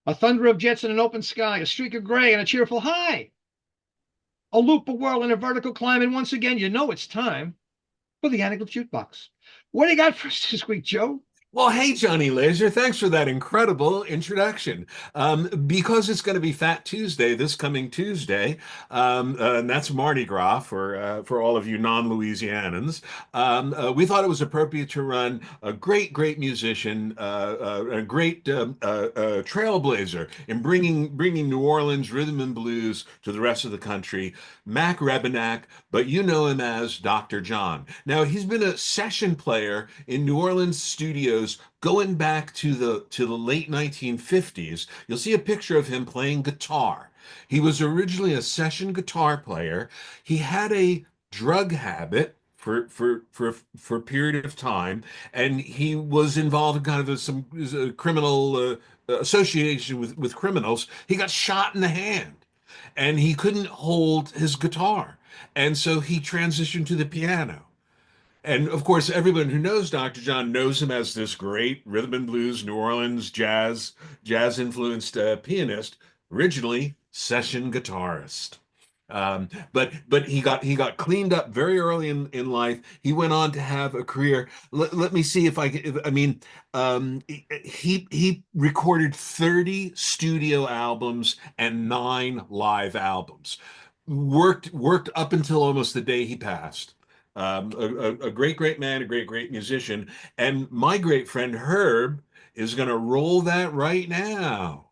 A thunder of jets in an open sky, a streak of gray and a cheerful high. A loop, a whirl, and a vertical climb, and once again, you know it's time for the Anaglyph Jukebox. What do you got for us this week, Joe? Well, hey, Johnny Laser, thanks for that incredible introduction. Because it's going to be Fat Tuesday this coming Tuesday, and that's Mardi Gras for all of you non-Louisianans. We thought it was appropriate to run a great musician, a great trailblazer in bringing New Orleans rhythm and blues to the rest of the country, Mac Rebenack, but you know him as Dr. John. Now, he's been a session player in New Orleans studios going back to the late 1950s. You'll see a picture of him playing guitar. He was originally a session guitar player. He had a drug habit for a period of time, and he was involved in kind of some criminal association with criminals. He got shot in the hand, and he couldn't hold his guitar, and so he transitioned to the piano. And of course, everyone who knows Dr. John knows him as this great rhythm and blues, New Orleans jazz influenced pianist, originally session guitarist. But he got cleaned up very early in life. He went on to have a career. Let me see if I can. I mean, he recorded 30 studio albums and 9 live albums. Worked up until almost the day he passed. A great man, a great musician. And my great friend Herb is going to roll that right now.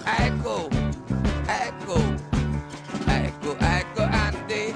Echo, echo, echo, echo, Andy.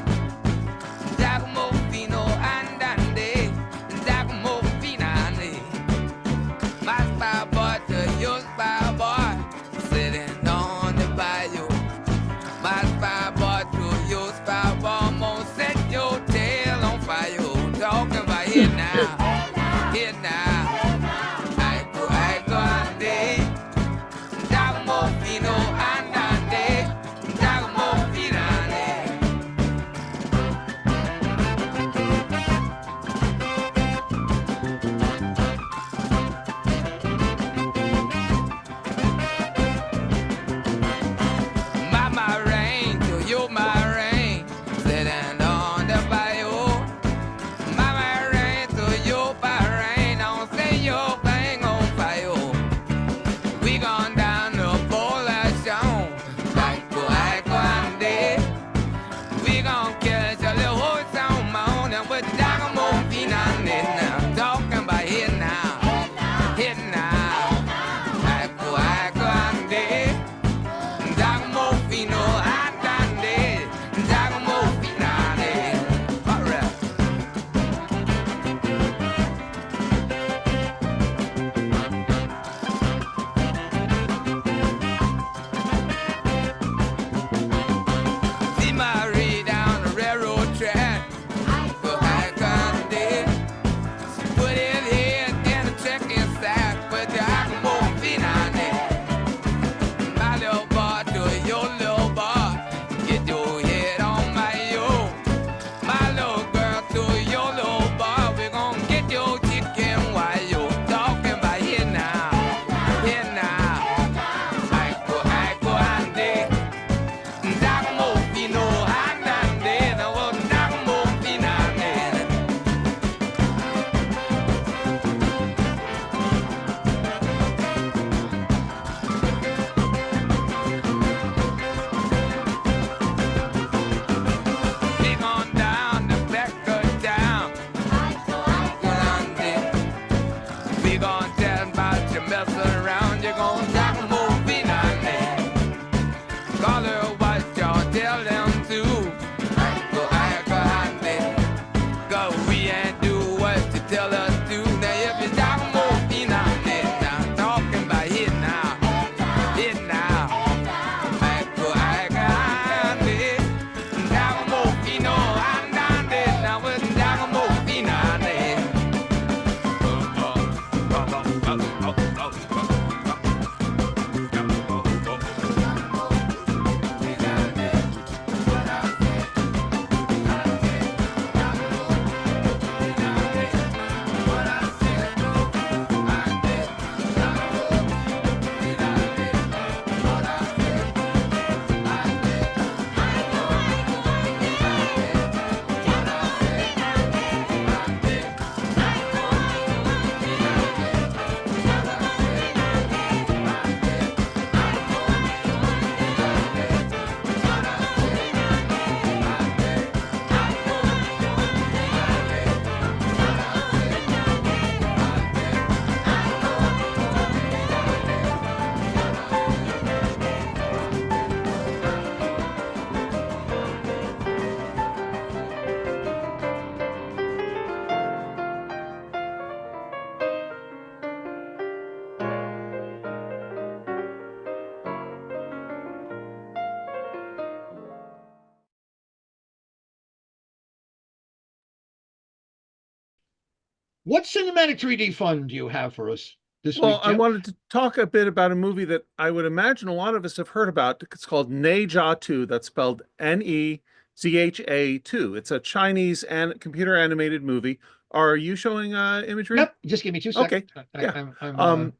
What cinematic 3D fun do you have for us this Well, week, I Jim? wanted to talk a bit about a movie that I would imagine a lot of us have heard about. It's called Neja 2. That's spelled Nezha 2. It's a Chinese and computer animated movie. Are you showing imagery? Yep, just give me 2 seconds. Okay. Yeah. Um,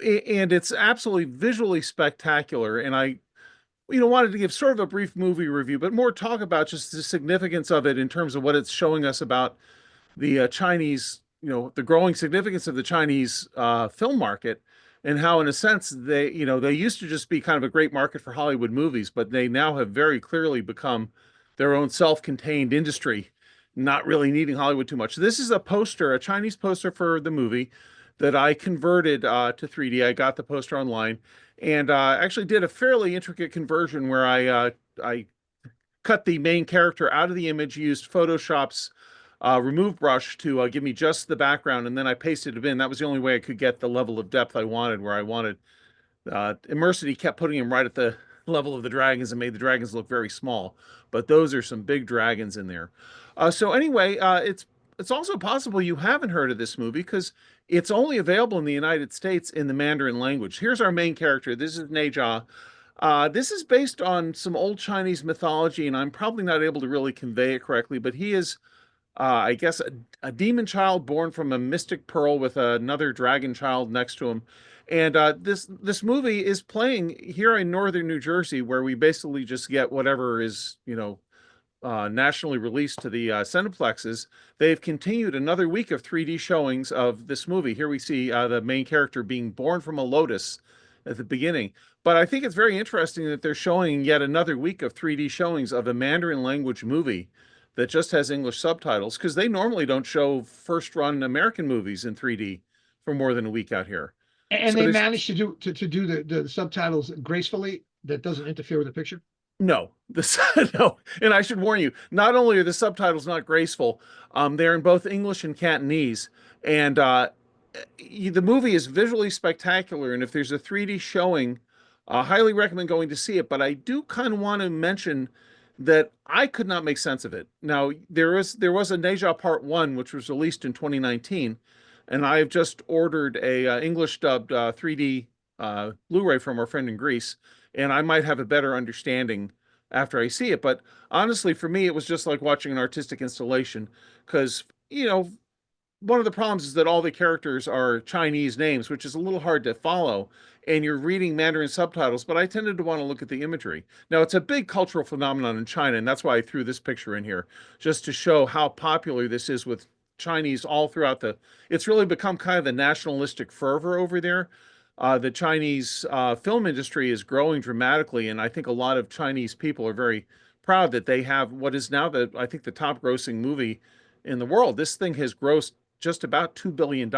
and it's absolutely visually spectacular. And I, wanted to give sort of a brief movie review, but more talk about just the significance of it in terms of what it's showing us about the Chinese, the growing significance of the Chinese film market, and how, in a sense, they used to just be kind of a great market for Hollywood movies, but they now have very clearly become their own self-contained industry, not really needing Hollywood too much. This is a poster, a Chinese poster for the movie that I converted to 3D. I got the poster online and actually did a fairly intricate conversion where I cut the main character out of the image, used Photoshop's remove brush to give me just the background, and then I pasted it in. That was the only way I could get the level of depth I wanted, where I wanted. Immersity kept putting him right at the level of the dragons and made the dragons look very small. But those are some big dragons in there. So anyway, it's also possible you haven't heard of this movie because it's only available in the United States in the Mandarin language. Here's our main character. This is Neja. This is based on some old Chinese mythology, and I'm probably not able to really convey it correctly, but he is I guess a demon child born from a mystic pearl with another dragon child next to him. And this movie is playing here in northern New Jersey, where we basically just get whatever is nationally released to the Cineplexes. They've continued another week of 3D showings of this movie. Here we see the main character being born from a lotus at the beginning. But I think it's very interesting that they're showing yet another week of 3D showings of a Mandarin language movie that just has English subtitles, because they normally don't show first run American movies in 3D for more than a week out here. And So they there's managed to do the subtitles gracefully that doesn't interfere with the picture. no, this no, and I should warn you, not only are the subtitles not graceful, they're in both English and Cantonese, and the movie is visually spectacular. And if there's a 3D showing, I highly recommend going to see it. But I do kind of want to mention that I could not make sense of it. Now, there was a Neja Part 1, which was released in 2019, and I've just ordered a English dubbed 3D Blu-ray from our friend in Greece, and I might have a better understanding after I see it. But honestly, for me, it was just like watching an artistic installation, because one of the problems is that all the characters are Chinese names, which is a little hard to follow, and you're reading Mandarin subtitles, but I tended to want to look at the imagery. Now, it's a big cultural phenomenon in China, and that's why I threw this picture in here, just to show how popular this is with Chinese all throughout it's really become kind of the nationalistic fervor over there. The Chinese film industry is growing dramatically, and I think a lot of Chinese people are very proud that they have what is now I think the top grossing movie in the world. This thing has grossed just about $2 billion.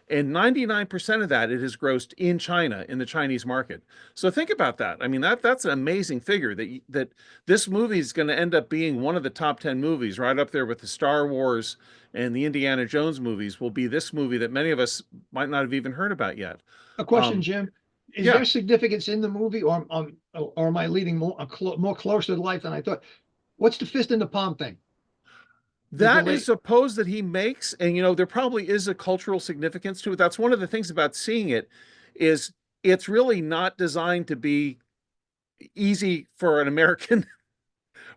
And 99% of that it has grossed in China, in the Chinese market. So think about that. I mean, that's an amazing figure that this movie is going to end up being one of the top 10 movies, right up there with the Star Wars and the Indiana Jones movies. Will be this movie that many of us might not have even heard about yet. A question, Jim. Is Yeah. there significance in the movie, or am I leading more close to life than I thought? What's the fist in the palm thing? That is supposed that he makes, and there probably is a cultural significance to it. That's one of the things about seeing it, is it's really not designed to be easy for an American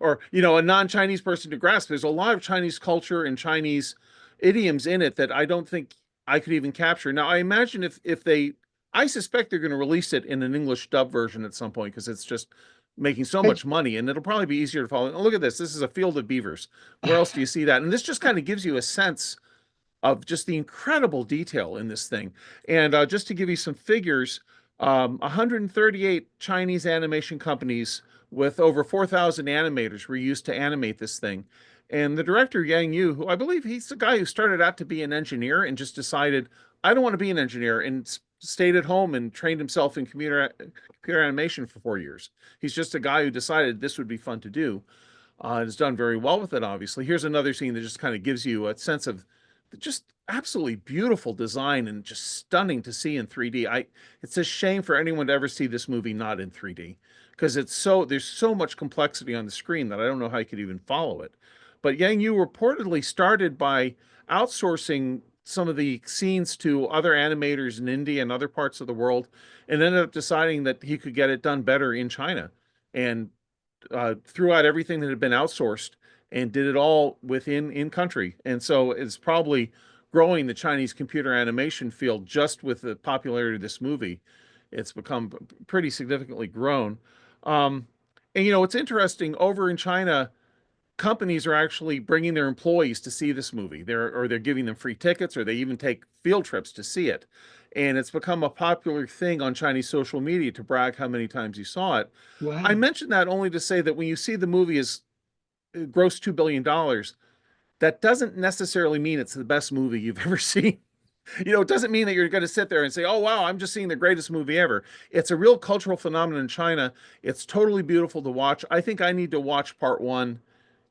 or a non-Chinese person to grasp. There's a lot of Chinese culture and Chinese idioms in it that I don't think I could even capture. Now, I imagine I suspect they're going to release it in an English dub version at some point, because it's just making so much money, and it'll probably be easier to follow. And look at this. This is a field of beavers. Where else do you see that? And this just kind of gives you a sense of just the incredible detail in this thing. And just to give you some figures, 138 Chinese animation companies with over 4,000 animators were used to animate this thing. And the director, Yang Yu, who I believe he's the guy who started out to be an engineer and just decided, I don't want to be an engineer, and stayed at home and trained himself in computer animation for 4 years. He's just a guy who decided this would be fun to do. And has done very well with it, obviously. Here's another scene that just kind of gives you a sense of just absolutely beautiful design and just stunning to see in 3D. It's a shame for anyone to ever see this movie not in 3D, because there's so much complexity on the screen that I don't know how you could even follow it. But Yang Yu reportedly started by outsourcing some of the scenes to other animators in India and other parts of the world, and ended up deciding that he could get it done better in China, and threw out everything that had been outsourced and did it all within in country. And so it's probably growing the Chinese computer animation field just with the popularity of this movie. It's become pretty significantly grown. And it's interesting over in China, companies are actually bringing their employees to see this movie. They're giving them free tickets, or they even take field trips to see it. And it's become a popular thing on Chinese social media to brag how many times you saw it. I Wow. mention that only to say that when you see the movie is grossed $2 billion, that doesn't necessarily mean it's the best movie you've ever seen. It doesn't mean that you're going to sit there and say, oh, wow, I'm just seeing the greatest movie ever. It's a real cultural phenomenon in China. It's totally beautiful to watch. I think I need to watch part one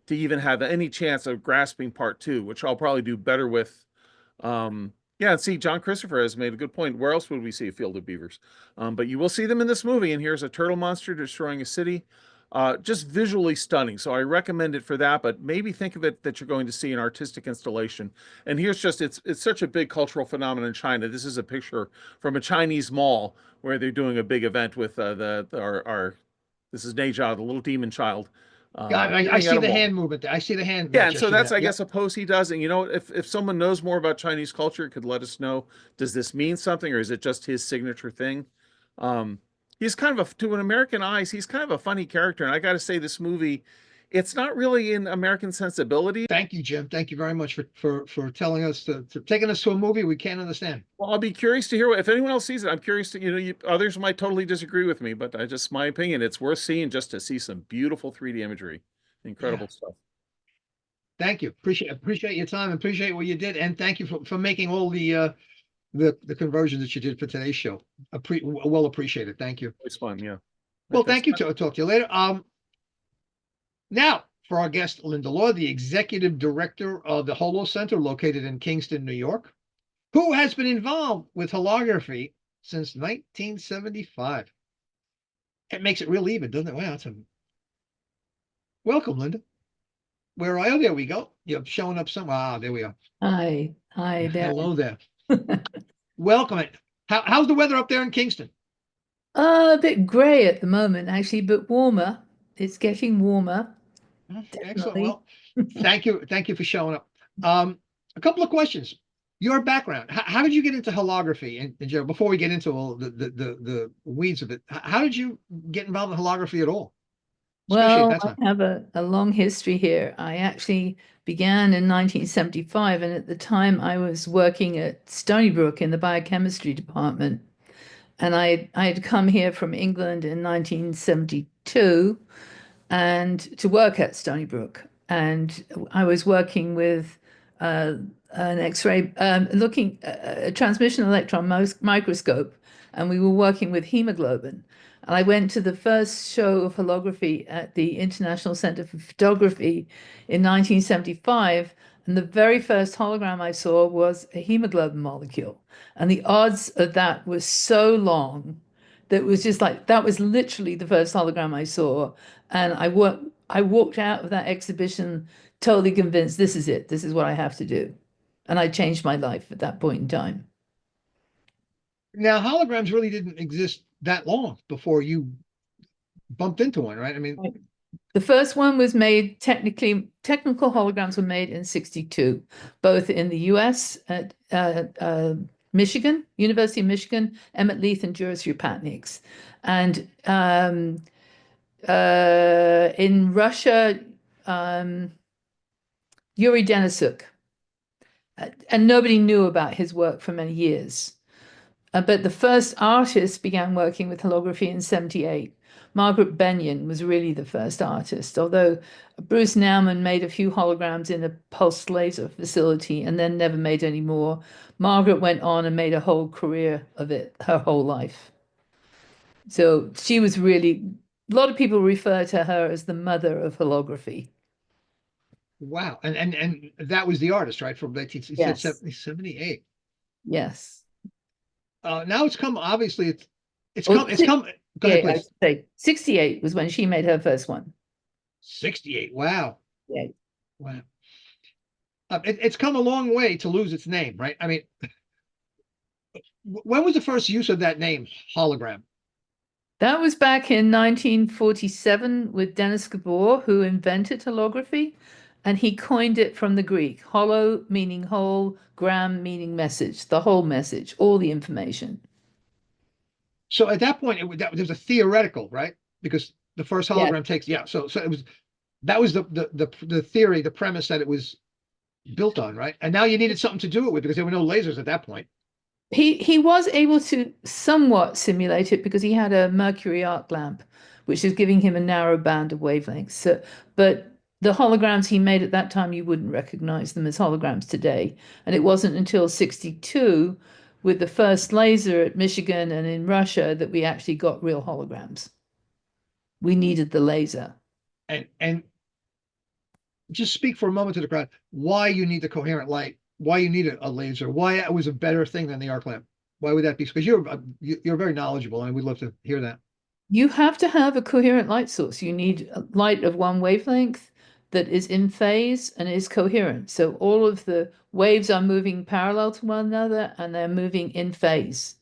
to even have any chance of grasping part two, which I'll probably do better with. Yeah, and see, John Christopher has made a good point. Where else would we see a field of beavers? But you will see them in this movie, and here's a turtle monster destroying a city. Just visually stunning. So I recommend it for that, but maybe think of it that you're going to see an artistic installation. And here's just, it's such a big cultural phenomenon in China. This is a picture from a Chinese mall where they're doing a big event with our this is Neja, the little demon child. God, I eating see at a the mall. hand movement. I see the hand. Yeah, and so gesture that's, there. I Yep. guess, a post he does. And if someone knows more about Chinese culture, it could let us know. Does this mean something, or is it just his signature thing? He's kind of to an American eyes, he's kind of a funny character. And I got to say, this movie, it's not really in American sensibility. Thank you, Jim. Thank you very much for telling us for taking us to a movie we can't understand. Well, I'll be curious to hear if anyone else sees it. I'm curious to, others might totally disagree with me, but my opinion, it's worth seeing just to see some beautiful 3D imagery. Incredible stuff. Thank you. Appreciate your time. Appreciate what you did, and thank you for making all the conversions that you did for today's show. Well appreciated. Thank you. It's fun, yeah. Well, thank you. Talk to you later. Now for our guest, Linda Law, the executive director of the Holocenter located in Kingston, New York, who has been involved with holography since 1975. It makes it real even, doesn't it? Wow, welcome, Linda. Where are you? There we go. You're showing up somewhere. Ah, there we are. Hi there. Hello there. Welcome. How's the weather up there in Kingston? A bit grey at the moment, actually, but warmer. It's getting warmer. Excellent. Well, thank you for showing up. A couple of questions. Your background. How did you get into holography? And before we get into all the weeds of it, how did you get involved in holography at all? Well, I have a long history here. I actually began in 1975, and at the time I was working at Stony Brook in the biochemistry department. And I had come here from England in 1972 and to work at Stony Brook. And I was working with an X-ray, looking at a transmission electron microscope, and we were working with hemoglobin. And I went to the first show of holography at the International Center for Photography in 1975. And the very first hologram I saw was a hemoglobin molecule. And the odds of that was so long that was just like, that was literally the first hologram I saw. And I walked out of that exhibition totally convinced this is it. This is what I have to do. And I changed my life at that point in time. Now, holograms really didn't exist that long before you bumped into one, right? I mean, the first one was made technical holograms were made in 1962, both in the US at Michigan, University of Michigan, Emmett Leith and Juris Upatniks. And in Russia, Yuri Denisuk. And nobody knew about his work for many years. But the first artist began working with holography in 1978. Margaret Benyon was really the first artist, although Bruce Nauman made a few holograms in a pulsed laser facility and then never made any more. Margaret went on and made a whole career of it, her whole life. So she was really, a lot of people refer to her as the mother of holography. Wow. And that was the artist, right? From 1978. Yes. Now it's come, obviously, it's come. Go ahead, please. I'd say 1968 was when she made her first one. 1968. Wow. Yeah. Wow. It's come a long way to lose its name, right? I mean, when was the first use of that name, hologram? That was back in 1947 with Dennis Gabor, who invented holography, and he coined it from the Greek, holo meaning whole, gram meaning message, the whole message, all the information. So at that point, there was a theoretical, right? Because the first Yeah. hologram takes, yeah. So it was that was the theory, the premise that it was built on, right? And now you needed something to do it with because there were no lasers at that point. He was able to somewhat simulate it because he had a mercury arc lamp, which is giving him a narrow band of wavelengths. So, but the holograms he made at that time, you wouldn't recognize them as holograms today. And it wasn't until 62 with the first laser at Michigan and in Russia that we actually got real holograms. We needed the laser. And just speak for a moment to the crowd why you need the coherent light, why you need a laser, why it was a better thing than the arc lamp. Why would that be? Because you're very knowledgeable, and we'd love to hear that. You have to have a coherent light source. You need a light of one wavelength that is in phase and is coherent. So all of the waves are moving parallel to one another and they're moving in phase.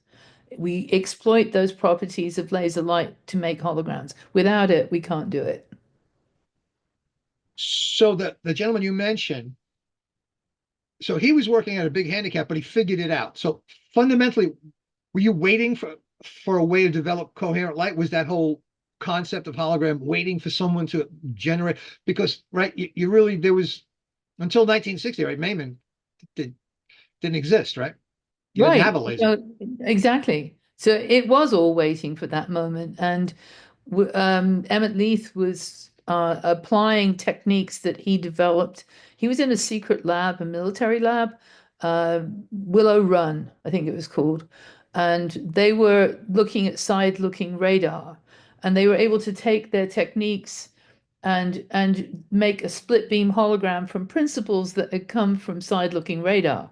We exploit those properties of laser light to make holograms. Without it, we can't do it. So the gentleman you mentioned, so he was working at a big handicap, but he figured it out. So fundamentally, were you waiting for a way to develop coherent light? Was that whole concept of hologram waiting for someone to generate? Because right, you really there was until 1960, right? Mayman didn't exist, right? You didn't have a laser. So, exactly. So it was all waiting for that moment, and Emmett Leith was applying techniques that he developed. He was in a secret lab, a military lab, Willow Run, I think it was called, and they were looking at side-looking radar, and they were able to take their techniques and make a split beam hologram from principles that had come from side-looking radar.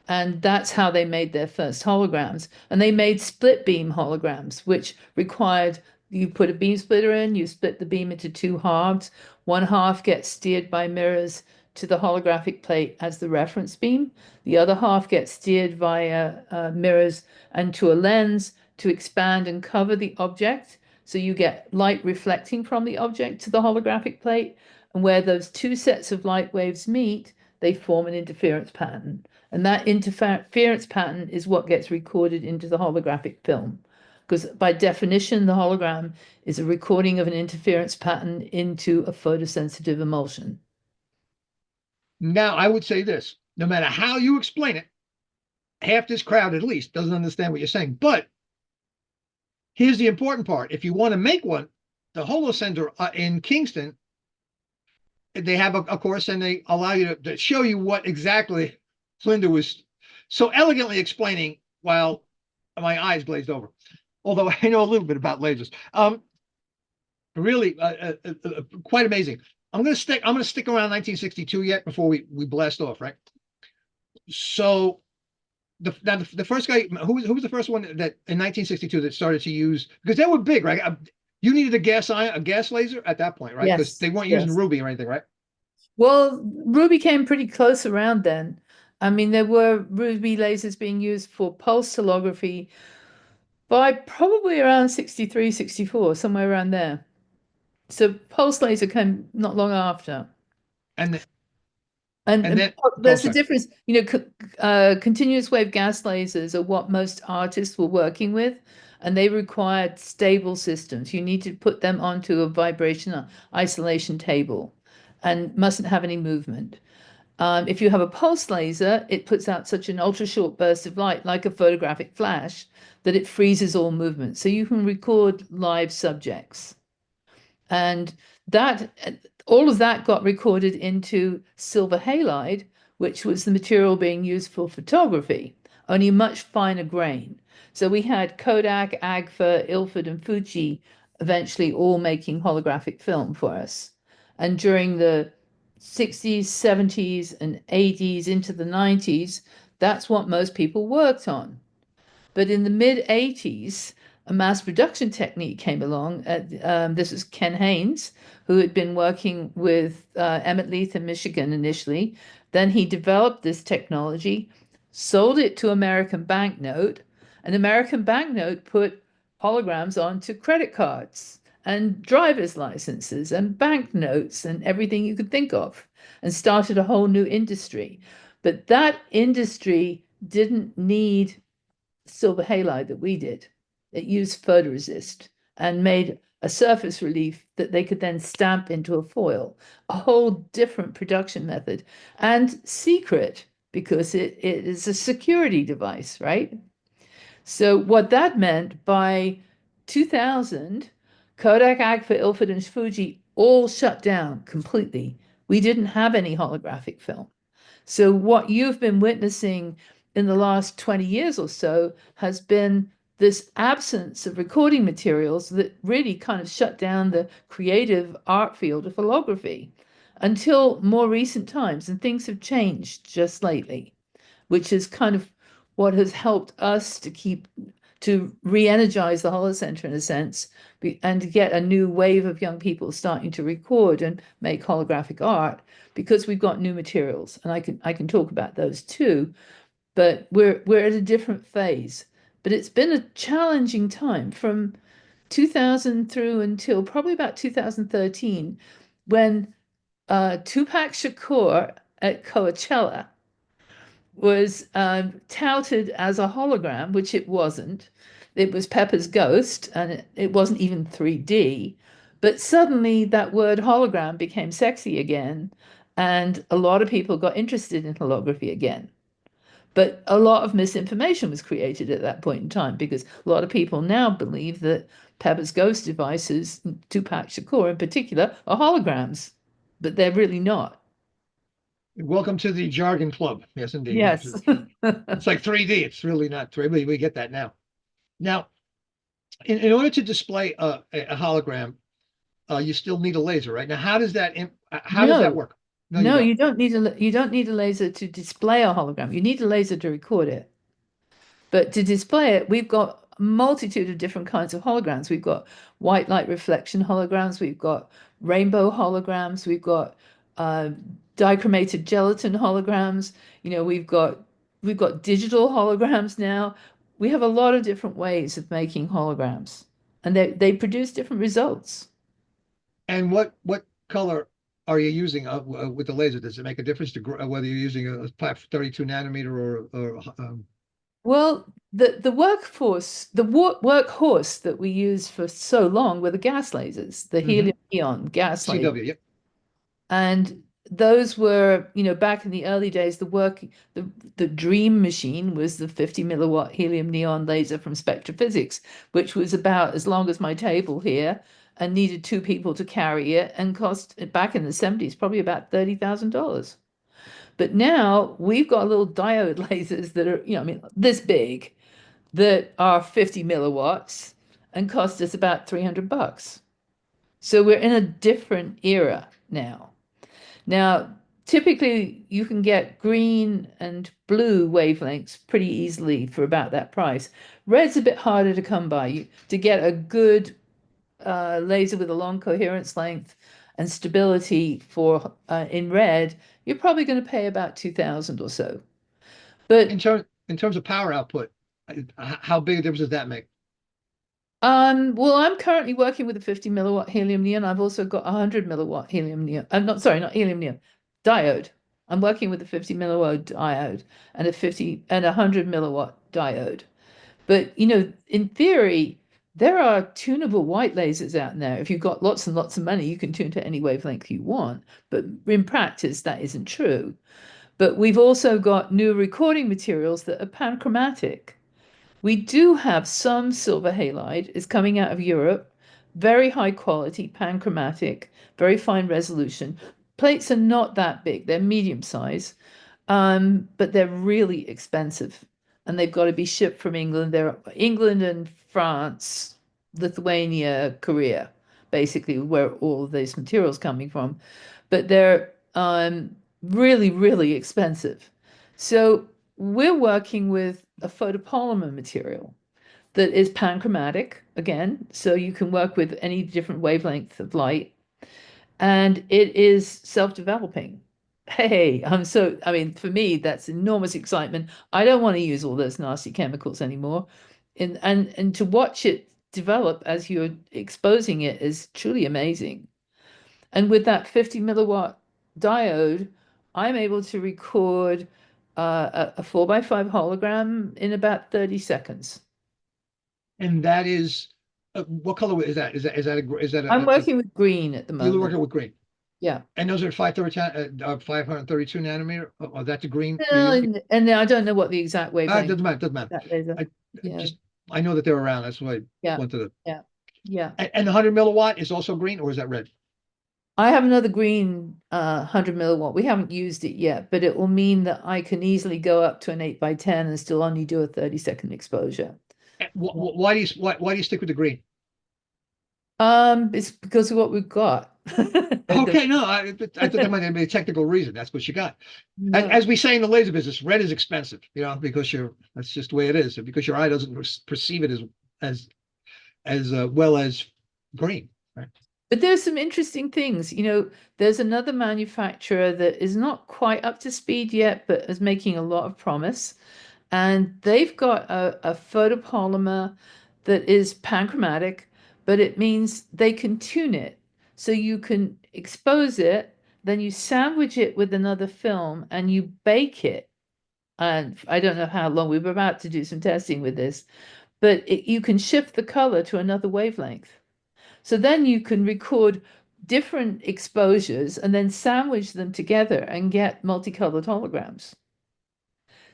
And that's how they made their first holograms. And they made split beam holograms, which required you put a beam splitter in, you split the beam into two halves. One half gets steered by mirrors to the holographic plate as the reference beam. The other half gets steered via mirrors and to a lens to expand and cover the object. So you get light reflecting from the object to the holographic plate. And where those two sets of light waves meet, they form an interference pattern. And that interference pattern is what gets recorded into the holographic film. Because by definition, the hologram is a recording of an interference pattern into a photosensitive emulsion. Now, I would say this, no matter how you explain it, half this crowd at least doesn't understand what you're saying. But here's the important part. If you want to make one, the Holocenter in Kingston, they have a course and they allow you to show you what exactly Linda was so elegantly explaining while my eyes glazed over. Although I know a little bit about lasers. Really quite amazing. I'm gonna stick around 1962 yet before we blast off, right? So the first guy who was the first one that in 1962 that started to use, because they were big, right? You needed a gas laser at that point, right? Because they weren't using ruby or anything, right? Well, ruby came pretty close around then. I mean, there were ruby lasers being used for pulse holography by probably around 63, 64, somewhere around there. So pulse laser came not long after. And then there's a difference, you know, continuous wave gas lasers are what most artists were working with, and they required stable systems. You need to put them onto a vibration isolation table and mustn't have any movement. If you have a pulse laser, it puts out such an ultra short burst of light, like a photographic flash, that it freezes all movement. So you can record live subjects. And that all of that got recorded into silver halide, which was the material being used for photography, only much finer grain. So we had Kodak, Agfa, Ilford, and Fuji eventually all making holographic film for us. And during the 60s, 70s, and 80s into the 90s, that's what most people worked on. But in the mid 80s, a mass production technique came along. This was Ken Haynes, who had been working with Emmett Leith in Michigan initially. Then he developed this technology, sold it to American Banknote, and American Banknote put holograms onto credit cards and driver's licenses and banknotes and everything you could think of, and started a whole new industry. But that industry didn't need silver halide that we did. It used photoresist and made a surface relief that they could then stamp into a foil, a whole different production method, and secret because it is a security device, right? So what that meant, by 2000, Kodak, Agfa, Ilford, and Fuji all shut down completely. We didn't have any holographic film. So what you've been witnessing in the last 20 years or so has been this absence of recording materials that really kind of shut down the creative art field of holography until more recent times. And things have changed just lately, which is kind of what has helped us to re-energize the Holocenter in a sense, and to get a new wave of young people starting to record and make holographic art, because we've got new materials, and I can talk about those too. But we're at a different phase. But it's been a challenging time from 2000 through until probably about 2013, when Tupac Shakur at Coachella was touted as a hologram, which it wasn't. It was Pepper's ghost, and it wasn't even 3D. But suddenly that word hologram became sexy again, and a lot of people got interested in holography again. But a lot of misinformation was created at that point in time, because a lot of people now believe that Pepper's ghost devices, Tupac Shakur in particular, are holograms, but they're really not. Welcome to the jargon club. Yes, indeed. Yes. It's like 3D. It's really not 3D. We get that now. Now, in order to display a hologram, you still need a laser, right? Now, how does that work? No, you don't need a laser to display a hologram. You need a laser to record it. But to display it, we've got a multitude of different kinds of holograms. We've got white light reflection holograms. We've got rainbow holograms. We've got dichromated gelatin holograms. We've got digital holograms now. We have a lot of different ways of making holograms, and they produce different results. And what color are you using with the laser? Does it make a difference to whether you're using a 32 nanometer or Well, the workhorse that we used for so long were the gas lasers, the helium neon gas lasers. CW, yep. And those were, back in the early days, the dream machine was the 50 milliwatt helium neon laser from Spectrophysics, which was about as long as my table here and needed 2 people to carry it, and cost, back in the 70s, probably about $30,000. But now we've got little diode lasers that are, this big, that are 50 milliwatts and cost us about $300. So we're in a different era now. Now, typically you can get green and blue wavelengths pretty easily for about that price. Red's a bit harder to come by. To get a good laser with a long coherence length and stability for in red, you're probably going to pay about $2,000 or so. But in terms of power output, how big a difference does that make? Well, I'm currently working with a 50 milliwatt helium neon. I've also got a 100 milliwatt helium neon. I'm not helium neon, diode. I'm working with a 50 milliwatt diode and a 100 milliwatt diode. But in theory, there are tunable white lasers out there. If you've got lots and lots of money, you can tune to any wavelength you want. But in practice, that isn't true. But we've also got new recording materials that are panchromatic. We do have some silver halide. It's coming out of Europe. Very high quality, panchromatic, very fine resolution. Plates are not that big. They're medium size, but they're really expensive. And they've got to be shipped from England. They're England and France, Lithuania, Korea, basically where all of these materials coming from. But they're really, really expensive. So we're working with a photopolymer material that is panchromatic again, so you can work with any different wavelength of light, and it is self-developing. Hey, I mean, for me, that's enormous excitement. I don't want to use all those nasty chemicals anymore. And to watch it develop as you're exposing it is truly amazing. And with that 50 milliwatt diode, I'm able to record a 4x5 hologram in about 30 seconds. And that is, what color is that? Is that I'm working with green at the you're moment. working with green? Yeah. And those are 532 nanometer? Oh, that's a green? And I don't know what the exact It wavelength doesn't matter, doesn't matter. that laser. I know that they're around. That's why I went to the. Yeah. And the 100 milliwatt is also green, or is that red? I have another green 100 milliwatt. We haven't used it yet, but it will mean that I can easily go up to an 8x10 and still only do a 30-second exposure. Why do you stick with the green? It's because of what we've got. Okay, no, I thought that might be a technical reason. That's what you got. No. As we say in the laser business, red is expensive, because that's just the way it is, because your eye doesn't perceive it as well as green, right? But there's some interesting things. There's another manufacturer that is not quite up to speed yet, but is making a lot of promise. And they've got a photopolymer that is panchromatic, but it means they can tune it. So you can expose it, then you sandwich it with another film and you bake it. And I don't know how long, we were about to do some testing with this, but you can shift the color to another wavelength. So then you can record different exposures and then sandwich them together and get multicolored holograms.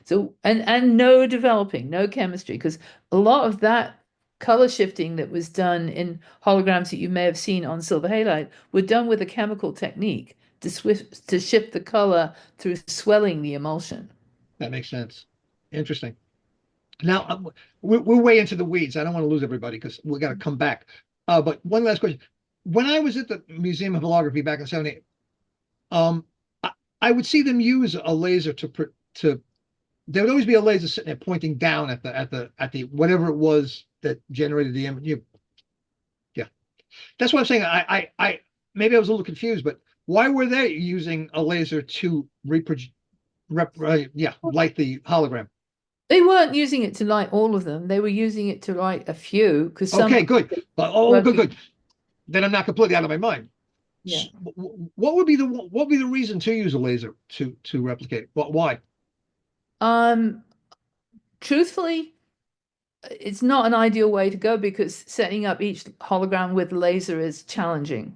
So, and no developing, no chemistry, because a lot of that color shifting that was done in holograms that you may have seen on silver halide were done with a chemical technique to shift the color through swelling the emulsion. That makes sense. Interesting. Now, we're way into the weeds. I don't want to lose everybody because we got to come back. But one last question. When I was at the Museum of Holography back in '78, I would see them use a laser to. There would always be a laser sitting there pointing down at the whatever it was that generated the image. Yeah, that's what I'm saying. I maybe I was a little confused, but why were they using a laser to light the hologram? They weren't using it to light all of them. They were using it to light a few because Okay, good. Good. Then I'm not completely out of my mind. Yeah. What would be the reason to use a laser to replicate? Why? Truthfully, it's not an ideal way to go because setting up each hologram with laser is challenging.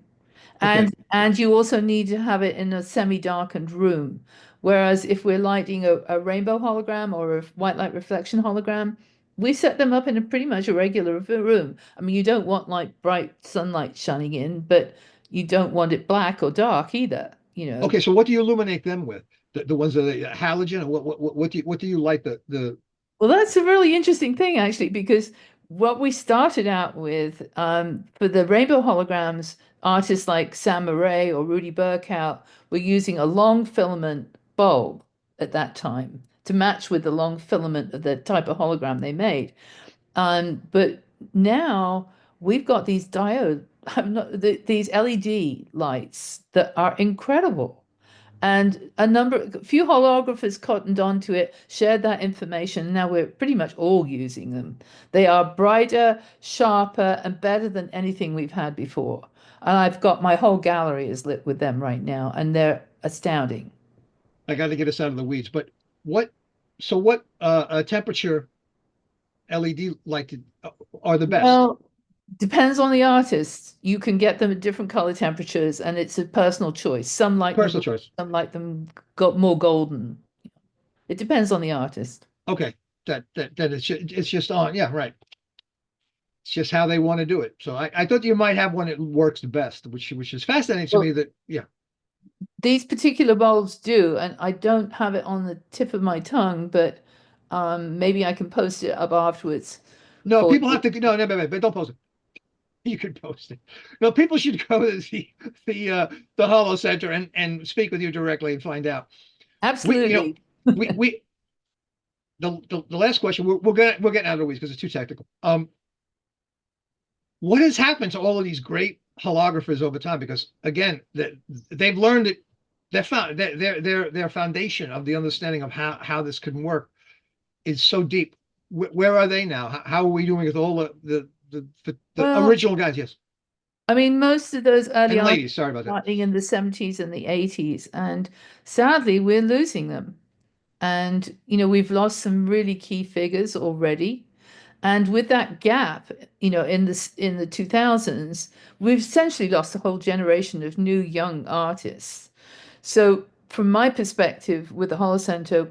And you also need to have it in a semi-darkened room. Whereas if we're lighting a rainbow hologram or a white light reflection hologram, we set them up in a pretty much a regular room. I mean, you don't want like bright sunlight shining in, but you don't want it black or dark either, Okay, so what do you illuminate them with? The ones that are halogen, or what do you light the? Well, that's a really interesting thing actually, because what we started out with for the rainbow holograms, artists like Sam Murray or Rudy Burkout were using a long filament bulb at that time to match with the long filament of the type of hologram they made. But now we've got these these LED lights that are incredible. And a few holographers cottoned onto it, shared that information. Now we're pretty much all using them. They are brighter, sharper, and better than anything we've had before. And I've got my whole gallery is lit with them right now, and they're astounding. I got to get us out of the weeds, but what temperature LED light are the best? Well, depends on the artist. You can get them at different color temperatures, and it's a personal choice. Some like Personal choice. Some like them got more golden. It depends on the artist. Okay, that it's just on. Yeah, right. It's just how they want to do it. So I thought you might have one that works the best, which is fascinating to me. That these particular bulbs do, and I don't have it on the tip of my tongue, but maybe I can post it up afterwards. No, people have to but don't post it. You can post it. No, people should go to the Holocenter and speak with you directly and find out. Absolutely. We the last question, we're getting out of the weeds because it's too technical. What has happened to all of these great holographers over time? Because again, they've learned it. Their foundation of the understanding of how this can work is so deep. Where are they now? How are we doing with all the Well, original guys? Yes, I mean, most of those early and artists ladies. Sorry about that. starting in the 70s and the 80s, and sadly, we're losing them. And, you know, we've lost some really key figures already. And with that gap, you know, in the 2000s, we've essentially lost a whole generation of new young artists. So from my perspective with the Holocenter,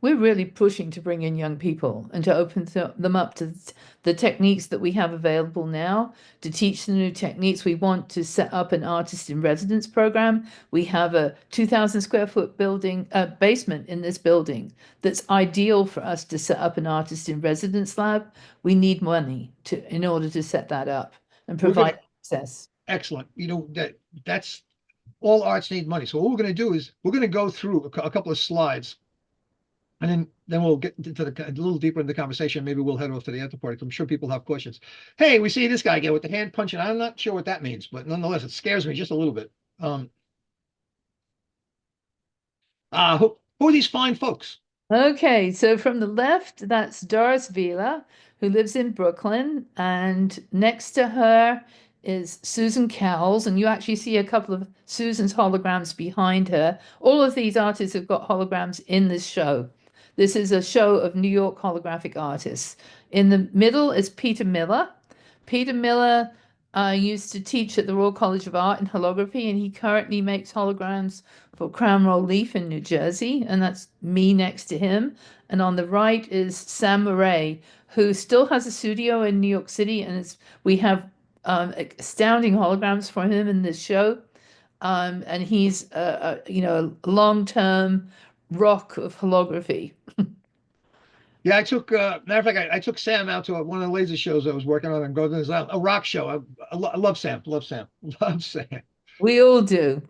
we're really pushing to bring in young people and to open them up to the techniques that we have available now, to teach the new techniques. We want to set up an artist in residence program. We have a 2,000 square foot building, basement in this building that's ideal for us to set up an artist in residence lab. We need money in order to set that up and provide access. Excellent. You know, that's all arts need money. So what we're going to do is we're going to go through a couple of slides, and then we'll get into a little deeper in the conversation. Maybe we'll head off to the after party. I'm sure people have questions. Hey, we see this guy again with the hand punching. I'm not sure what that means, but nonetheless, it scares me just a little bit. Who are these fine folks? Okay, so from the left, that's Doris Vila, who lives in Brooklyn, and next to her is Susan Cowles, and you actually see a couple of Susan's holograms behind her. All of these artists have got holograms in this show. This is a show of New York holographic artists. In the middle is Peter Miller. Peter Miller used to teach at the Royal College of Art in holography, and he currently makes holograms for Crown Roll Leaf in New Jersey, and that's me next to him. And on the right is Sam Murray, who still has a studio in New York City, and we have astounding holograms for him in this show. And he's a long-term rock of holography. Yeah, matter of fact, I took Sam out to one of the laser shows I was working on in Golden Island, a rock show. I love Sam, love Sam. We all do.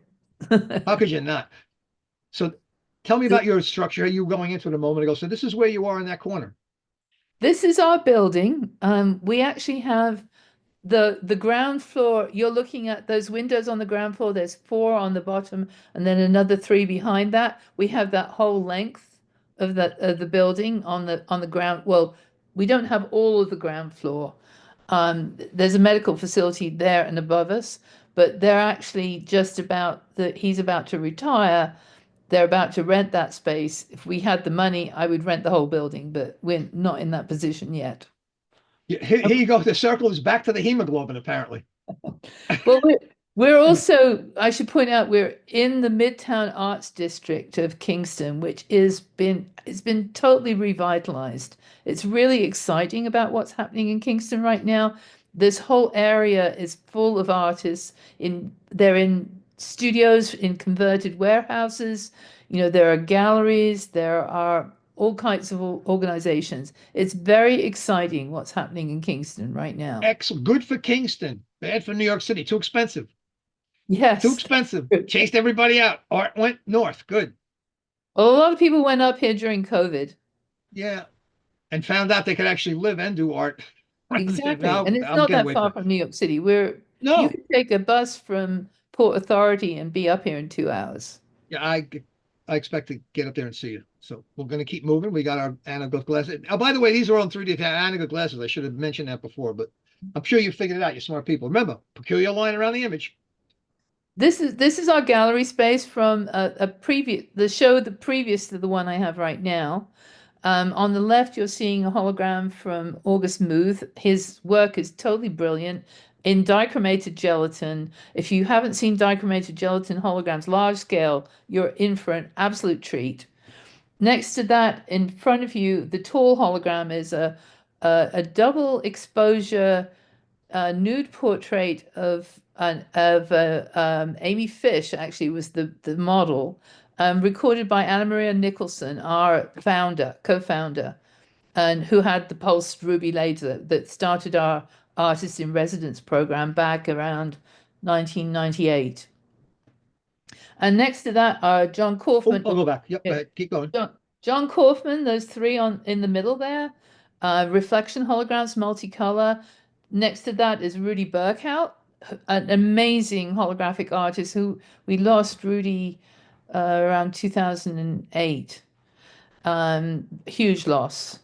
How could you not? So tell me about your structure. You were going into it a moment ago. So this is where you are in that corner. This is our building. We actually have the ground floor. You're looking at those windows on the ground floor. There's 4 on the bottom, and then another 3 behind that. We have that whole length of the building on the ground. Well, we don't have all of the ground floor. There's a medical facility there and above us, but they're actually he's about to retire. They're about to rent that space. If we had the money, I would rent the whole building, but we're not in that position yet. Here you go. The circle is back to the hemoglobin, apparently. Well, we're also, I should point out, we're in the Midtown Arts District of Kingston, which it's been totally revitalized. It's really exciting about what's happening in Kingston right now. This whole area is full of artists. They're in studios, in converted warehouses. You know, there are galleries, there are all kinds of organizations. It's very exciting what's happening in Kingston right now. Excellent. Good for Kingston. Bad for New York City. Too expensive. Yes. Too expensive. Chased everybody out. Art went north. Good. Well, a lot of people went up here during COVID. Yeah. And found out they could actually live and do art. Exactly. And it's not that far from New York City. You can take a bus from Port Authority and be up here in 2 hours. Yeah, I expect to get up there and see you. So we're going to keep moving. We got our Anaglyph glasses. Oh, by the way, these are all 3D Anaglyph glasses. I should have mentioned that before, but I'm sure you figured it out. You're smart people. Remember, peculiar line around the image. This is our gallery space from the show previous to the one I have right now. On the left, you're seeing a hologram from August Muth. His work is totally brilliant in dichromated gelatin. If you haven't seen dichromated gelatin holograms large scale, you're in for an absolute treat. Next to that, in front of you, the tall hologram is a double exposure nude portrait of Amy Fish. Actually, was the model, recorded by Anna Maria Nicholson, our co-founder, and who had the pulsed ruby laser that started our artist in residence program back around 1998. And next to that are John Kaufman. I'll go back. Yep, go ahead. Keep going. John Kaufman, those three in the middle there, reflection holograms, multicolor. Next to that is Rudy Burkhout, an amazing holographic artist who we lost Rudy around 2008. Huge loss.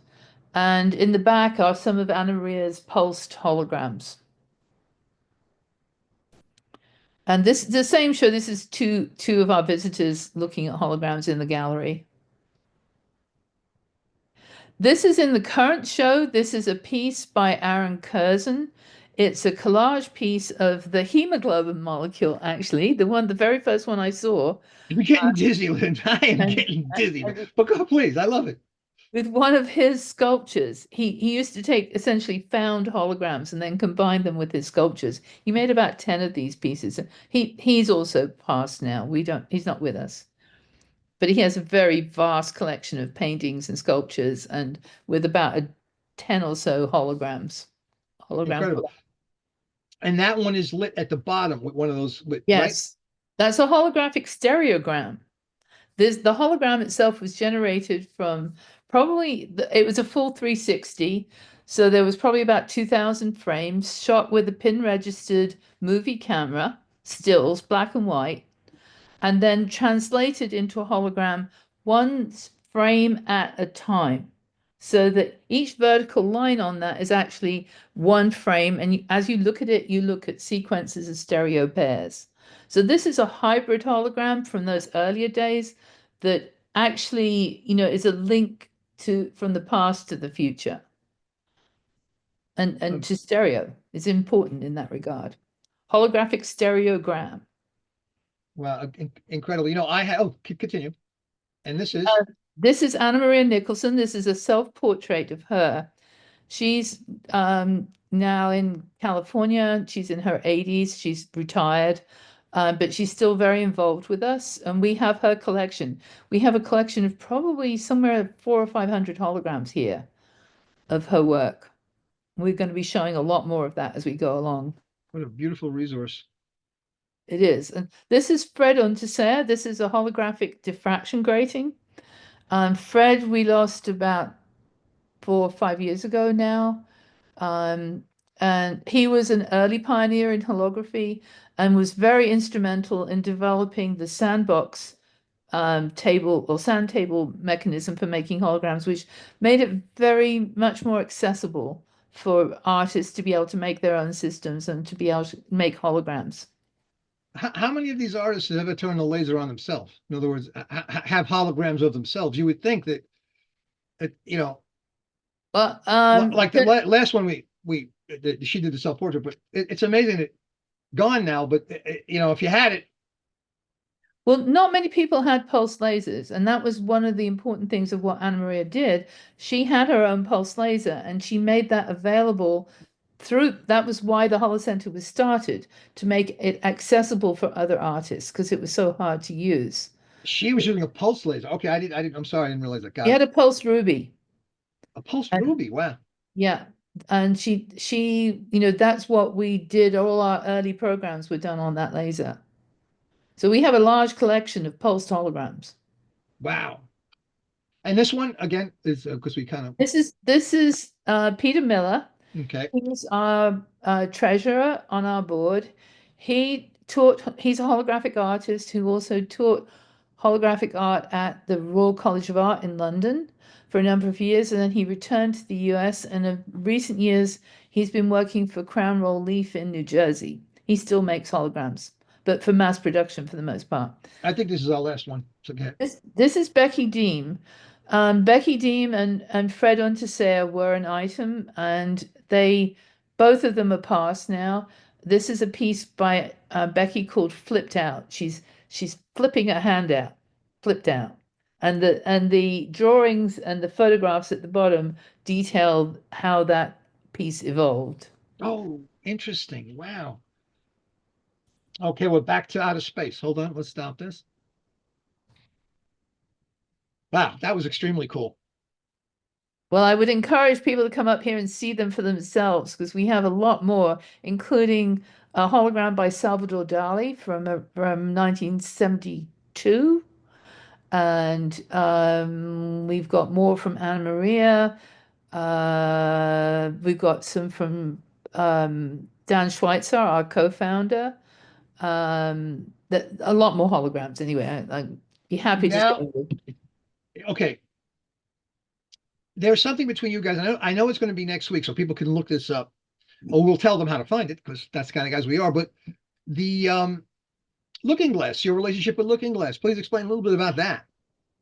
And in the back are some of Anna Maria's pulsed holograms. And this the same show. This is two of our visitors looking at holograms in the gallery. This is in the current show. This is a piece by Aaron Curzon. It's a collage piece of the hemoglobin molecule, actually, the very first one I saw. You're getting dizzy, Lynn. I am getting dizzy. But go, please. I love it. With one of his sculptures. He used to take essentially found holograms and then combine them with his sculptures. He made about 10 of these pieces. He's also passed now. He's not with us. But he has a very vast collection of paintings and sculptures, and with about 10 or so holograms. Incredible. And that one is lit at the bottom with one of those lit, yes, right? That's a holographic stereogram. The hologram itself was generated from it was a full 360. So there was probably about 2,000 frames shot with a pin registered movie camera, stills, black and white, and then translated into a hologram one frame at a time. So that each vertical line on that is actually one frame. And as you look at it, you look at sequences of stereo pairs. So this is a hybrid hologram from those earlier days that actually, is a link from the past to the future. And to stereo is important in that regard. Holographic stereogram. Wow, incredible. Continue. And this is? This is Anna Maria Nicholson. This is a self-portrait of her. She's now in California. She's in her 80s. She's retired, but she's still very involved with us. And we have her collection. We have a collection of probably somewhere 400 or 500 holograms here of her work. We're going to be showing a lot more of that as we go along. What a beautiful resource. It is. And this is Fred Unterseer. This is a holographic diffraction grating. Fred, we lost about 4 or 5 years ago now. And he was an early pioneer in holography and was very instrumental in developing the sandbox table or sand table mechanism for making holograms, which made it very much more accessible for artists to be able to make their own systems and to be able to make holograms. How many of these artists have ever turned the laser on themselves? In other words, have holograms of themselves? You would think that, like the last one she did the self-portrait, but it's amazing that gone now. But if you had it. Well, not many people had pulse lasers, and that was one of the important things of what Anna Maria did. She had her own pulse laser, and she made that available. That was why the Holocenter was started, to make it accessible for other artists, because it was so hard to use. She was using a pulse laser. Okay, I'm sorry, I didn't realize that. She had a pulse ruby. A pulse ruby, wow. Yeah, and she that's what we did. All our early programs were done on that laser. So we have a large collection of pulsed holograms. Wow. And this one again is because we kind of. This is Peter Miller. Okay. He's our treasurer on our board. He's a holographic artist who also taught holographic art at the Royal College of Art in London for a number of years, and then he returned to the US, and in recent years he's been working for Crown Roll Leaf in New Jersey. He still makes holograms, but for mass production for the most part. I think this is our last one. Okay. This is Becky Deem. Becky Deem and Fred Unterseer were an item, and both of them are passed now. This is a piece by Becky called Flipped Out. She's flipping her hand out, flipped out. And the drawings and the photographs at the bottom detail how that piece evolved. Oh, interesting. Wow. Okay, we're back to outer space. Hold on, let's stop this. Wow, that was extremely cool. Well, I would encourage people to come up here and see them for themselves, because we have a lot more, including a hologram by Salvador Dali from 1972. And we've got more from Anna Maria. We've got some from Dan Schweitzer, our co-founder. That a lot more holograms anyway. I'd be happy to Now, show you. okay, there's something between you guys. I know it's going to be next week, so people can look this up, or we'll tell them how to find it because that's the kind of guys we are. But the Looking Glass, your relationship with Looking Glass, please explain a little bit about that.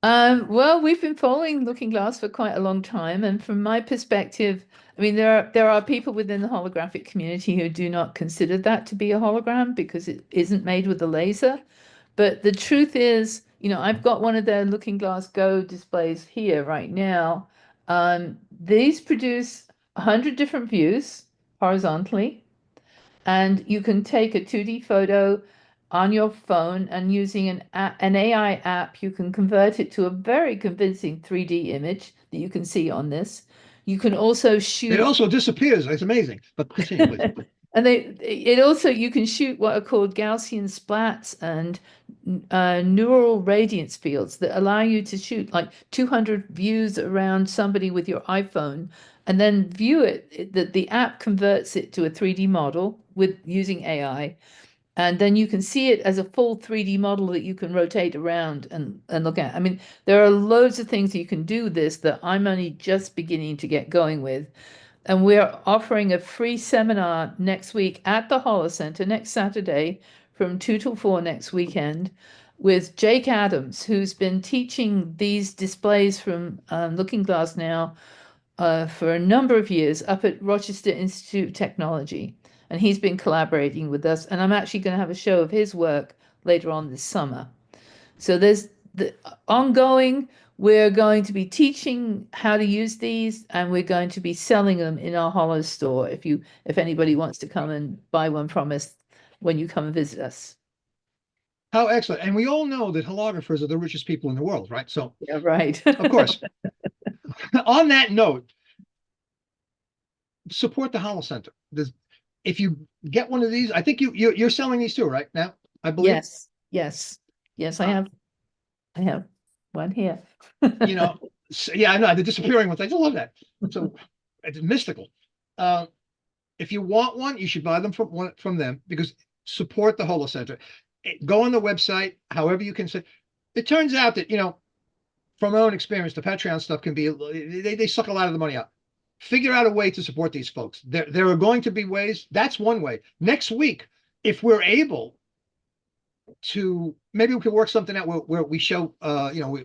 Well, we've been following Looking Glass for quite a long time, and from my perspective, I mean, there are people within the holographic community who do not consider that to be a hologram because it isn't made with a laser. But the truth is, I've got one of their Looking Glass Go displays here right now. These produce 100 different views horizontally, and you can take a 2D photo on your phone, and using an AI app, you can convert it to a very convincing 3D image that you can see on this. You can also shoot. It also disappears. It's amazing. But continue, please. And you can shoot what are called Gaussian splats and neural radiance fields that allow you to shoot like 200 views around somebody with your iPhone, and then view it. That the app converts it to a 3D model with using AI. And then you can see it as a full 3D model that you can rotate around and look at. I mean, there are loads of things you can do this that I'm only just beginning to get going with. And we're offering a free seminar next week at the Holocenter next Saturday from 2 till 4 next weekend with Jake Adams, who's been teaching these displays from Looking Glass now for a number of years up at Rochester Institute of Technology. And he's been collaborating with us. And I'm actually going to have a show of his work later on this summer. So there's the ongoing, we're going to be teaching how to use these, and we're going to be selling them in our Holo store if anybody wants to come and buy one from us when you come and visit us. How excellent. And we all know that holographers are the richest people in the world, right? So, yeah, right. Of course. On that note, support the Holocenter. If you get one of these, I think you're selling these too, right now, I believe. Yes. I have one here. Yeah, I know the disappearing ones. I just love that. So it's mystical. If you want one, you should buy them from them, because support the Holocenter. Go on the website, however you can say. It turns out that, from my own experience, the Patreon stuff can be, they suck a lot of the money out. Figure out a way to support these folks. There are going to be ways. That's one way. Next week, if we're able to, maybe we could work something out where we show,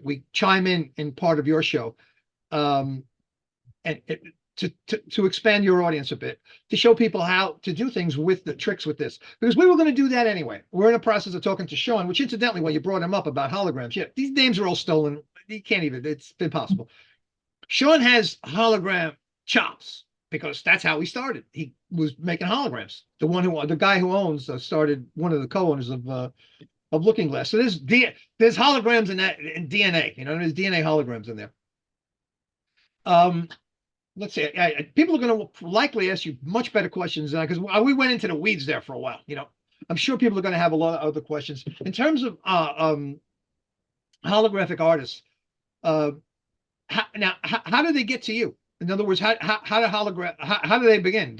we chime in part of your show, and to expand your audience a bit, to show people how to do things with the tricks with this, because we were going to do that anyway. We're in the process of talking to Sean, which incidentally, when you brought him up about holograms, yeah, these names are all stolen. You can't even, it's impossible. Sean has hologram chops because that's how he started. He was making holograms. The guy who owns started, one of the co-owners of Looking Glass. So there's holograms in DNA. There's DNA holograms in there. Let's see. People are going to likely ask you much better questions because we went into the weeds there for a while. I'm sure people are going to have a lot of other questions in terms of holographic artists. How do they get to you? In other words, how do they begin?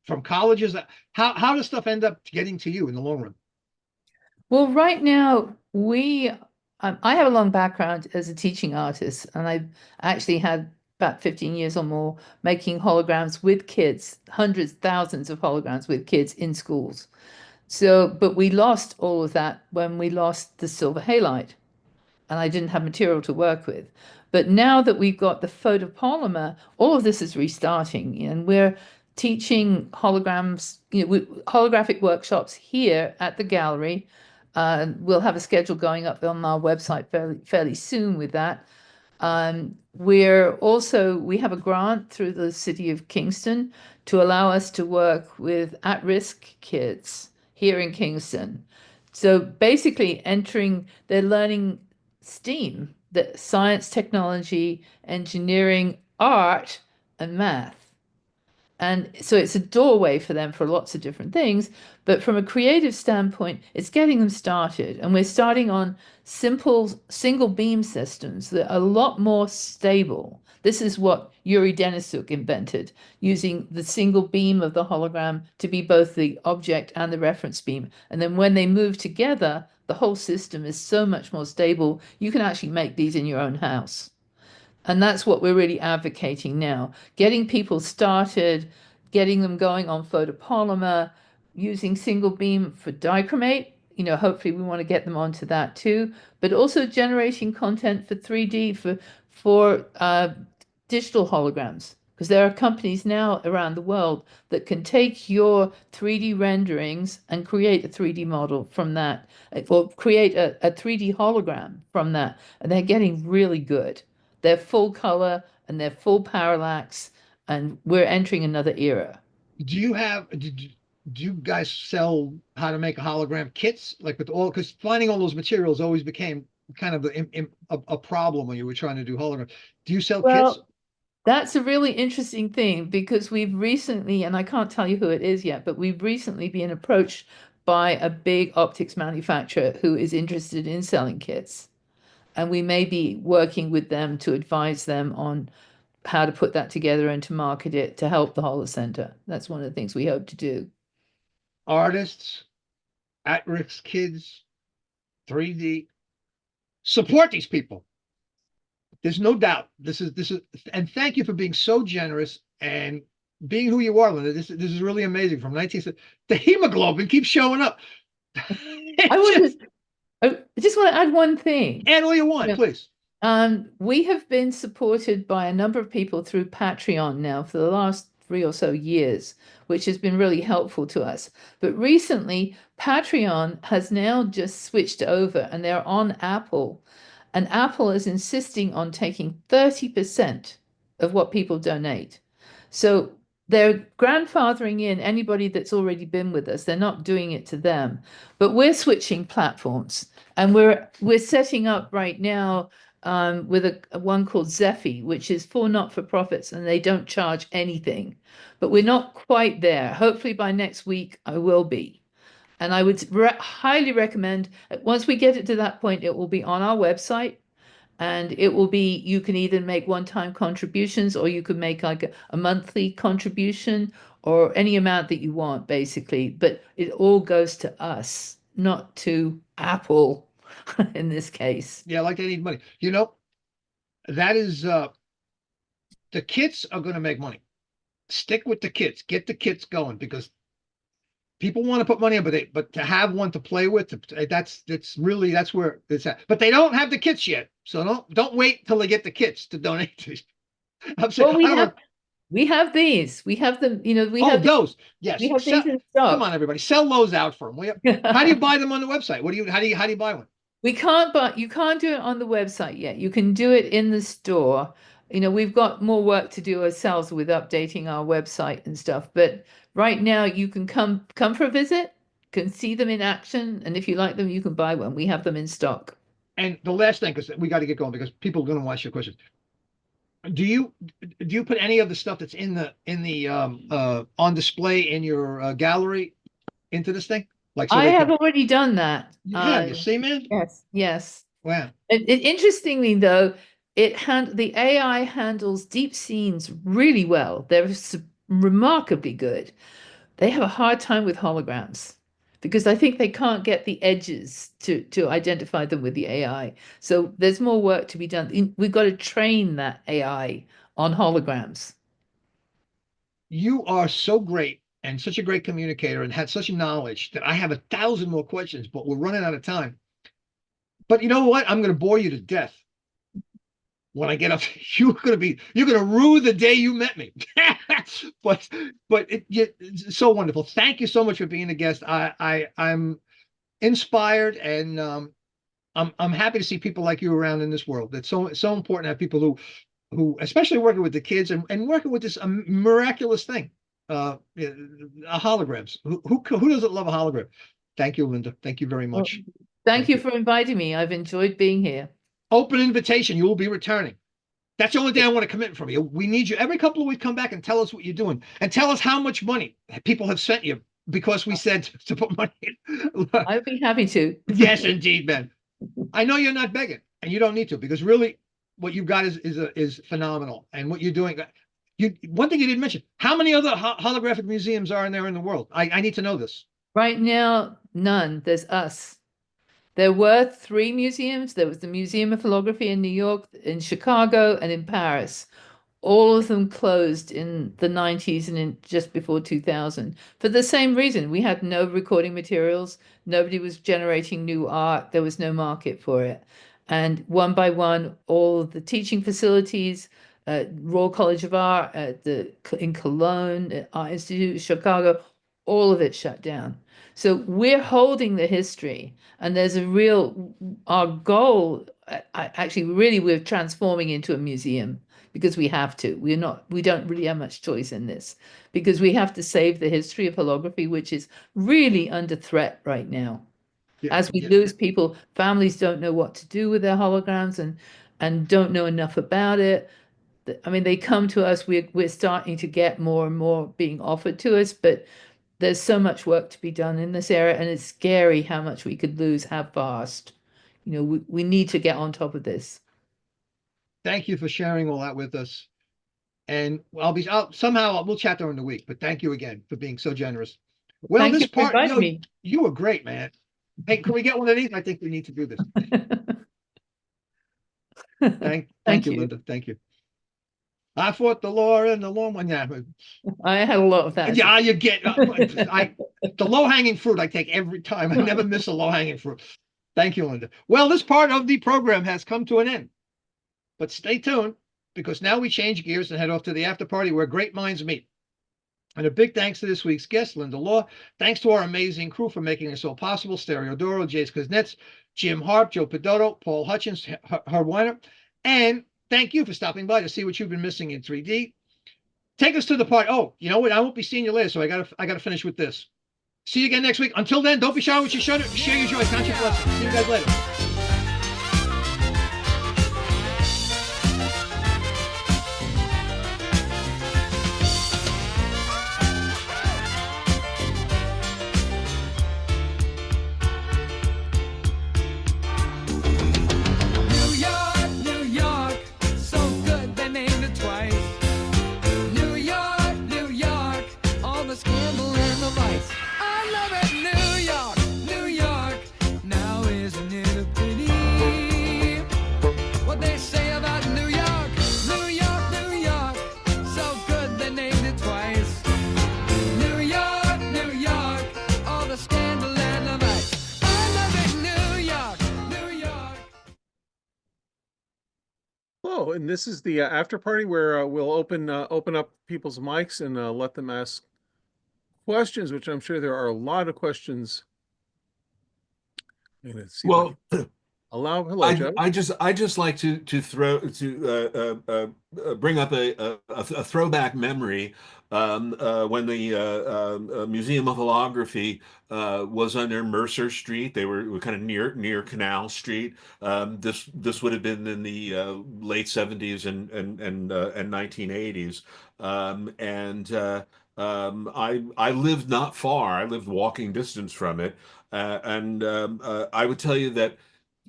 From colleges? How does stuff end up getting to you in the long run? Well, right now I have a long background as a teaching artist, and I've actually had about 15 years or more making holograms with kids, hundreds, thousands of holograms with kids in schools. But we lost all of that when we lost the silver halide, and I didn't have material to work with. But now that we've got the photopolymer, all of this is restarting, and we're teaching holograms, holographic workshops here at the gallery. We'll have a schedule going up on our website fairly soon with that. We have a grant through the city of Kingston to allow us to work with at-risk kids here in Kingston. So basically they're learning STEAM, the science, technology, engineering, art, and math. And so it's a doorway for them for lots of different things. But from a creative standpoint, it's getting them started. And we're starting on simple single beam systems that are a lot more stable. This is what Yuri Denisuk invented, using the single beam of the hologram to be both the object and the reference beam. And then when they move together, the whole system is so much more stable. You can actually make these in your own house. And that's what we're really advocating now, getting people started, getting them going on photopolymer, using single beam for dichromate. Hopefully we want to get them onto that too, but also generating content for 3D for digital holograms. Because there are companies now around the world that can take your 3D renderings and create a 3D model from that, or create a 3D hologram from that. And they're getting really good. They're full color and they're full parallax, and we're entering another era. Do you guys sell how to make a hologram kits, like with all, because finding all those materials always became kind of a problem when you were trying to do hologram. Do you sell kits? That's a really interesting thing, because we've recently, and I can't tell you who it is yet, but we've recently been approached by a big optics manufacturer who is interested in selling kits. And we may be working with them to advise them on how to put that together and to market it to help the Holocenter. That's one of the things we hope to do. Artists, at-risk kids, 3D, support these people. There's no doubt. This is, and thank you for being so generous and being who you are, Linda. This is really amazing. From 19, the hemoglobin keeps showing up. I just want to add one thing. Add all you want, please. We have been supported by a number of people through Patreon now for the last 3 or so years, which has been really helpful to us. But recently, Patreon has now just switched over, and they're on Apple. And Apple is insisting on taking 30% of what people donate. So they're grandfathering in anybody that's already been with us. They're not doing it to them. But we're switching platforms. And we're setting up right now with a one called Zephy, which is for not-for-profits, and they don't charge anything. But we're not quite there. Hopefully by next week, I will be. And I would highly recommend, once we get it to that point, it will be on our website. And it will be, you can either make one-time contributions, or you could make like a monthly contribution, or any amount that you want, basically. But it all goes to us, not to Apple in this case. Yeah, like they need money. That is, the kits are going to make money. Stick with the kits. Get the kits going, because people want to put money in, but to have one to play with, that's where it's at. But they don't have the kits yet, so don't wait till they get the kits to donate to. I'm saying, well, we have these. We have them. We have those. Yes, we have these in stock. Come on, everybody, sell those out for them. How do you buy them on the website? How do you buy one? You can't do it on the website yet. You can do it in the store. We've got more work to do ourselves with updating our website and stuff. But right now, you can come for a visit, can see them in action, and if you like them, you can buy one. We have them in stock. And the last thing, because we got to get going, because people are going to watch your questions. Do you put any of the stuff that's in the on display in your gallery into this thing? Like, so I have already done that. Yeah, you see, man. Yes. Wow. Interestingly, though, the AI handles deep scenes really well. They're remarkably good. They have a hard time with holograms, because I think they can't get the edges to identify them with the AI. So there's more work to be done. We've got to train that AI on holograms. You are so great and such a great communicator, and had such a knowledge, that I have 1,000 more questions, but we're running out of time. But you know what? I'm going to bore you to death. When I get up, you're going to rue the day you met me. but it's so wonderful. Thank you so much for being a guest. I'm inspired, and I'm happy to see people like you around in this world. It's so important to have people who especially working with the kids and working with this miraculous thing, holograms. Who doesn't love a hologram? Thank you, Linda. Thank you very much. Thank you for inviting me. I've enjoyed being here. Open invitation. You will be returning. That's the only thing I want to commit from you. We need you every couple of weeks. Come back and tell us what you're doing, and tell us how much money people have sent you because we said to put money in. I'd be happy to. Yes, indeed, Ben. I know you're not begging, and you don't need to, because really, what you've got is phenomenal, and what you're doing. One thing you didn't mention: how many other holographic museums are there in the world? I need to know this. Right now, none. There's us. There were 3 museums. There was the Museum of Holography in New York, in Chicago, and in Paris. All of them closed in the 90s and in just before 2000 for the same reason. We had no recording materials. Nobody was generating new art. There was no market for it. And one by one, all the teaching facilities, Royal College of Art, in Cologne, Art Institute, Chicago, all of it shut down. So we're holding the history, and there's our goal, actually, really, we're transforming into a museum because we have to. We don't really have much choice in this, because we have to save the history of holography, which is really under threat right now. Yeah, As we lose people, families don't know what to do with their holograms and don't know enough about it. I mean, they come to us, we're starting to get more and more being offered to us, but there's so much work to be done in this area, and it's scary how much we could lose, how fast. We need to get on top of this. Thank you for sharing all that with us. And somehow we'll chat during the week, but thank you again for being so generous. Well, Thank this you for part, inviting me. you were great, man. Hey, can we get one of these? I think we need to do this. Thank you, Linda. Thank you. I fought the law and the long one. Yeah, I had a lot of that. yeah. You get the low hanging fruit. I take every time. I never miss a low hanging fruit. Thank you, Linda. Well, this part of the program has come to an end, but stay tuned, because now we change gears and head off to the after party where great minds meet. And a big thanks to this week's guest, Linda Law. Thanks to our amazing crew for making this all possible: Stereo Doro, Jace Kuznets, Jim Harp, Joe Pedoto, Paul Hutchins, Herb Weiner, and thank you for stopping by to see what you've been missing in 3D. Take us to the part. Oh, you know what? I won't be seeing you later, so I gotta finish with this. See you again next week. Until then, don't be shy with your shudder. Share your joy. Count your blessings. See you guys later. And this is the after party where we'll open up people's mics and let them ask questions, which I'm sure there are a lot of questions. Let's see. Well, hello, Joe. I just like to bring up a throwback memory when the Museum of Holography was under Mercer Street. They were kind of near Canal Street. This would have been in the late 70s and 1980s. I lived not far. I lived walking distance from it. I would tell you that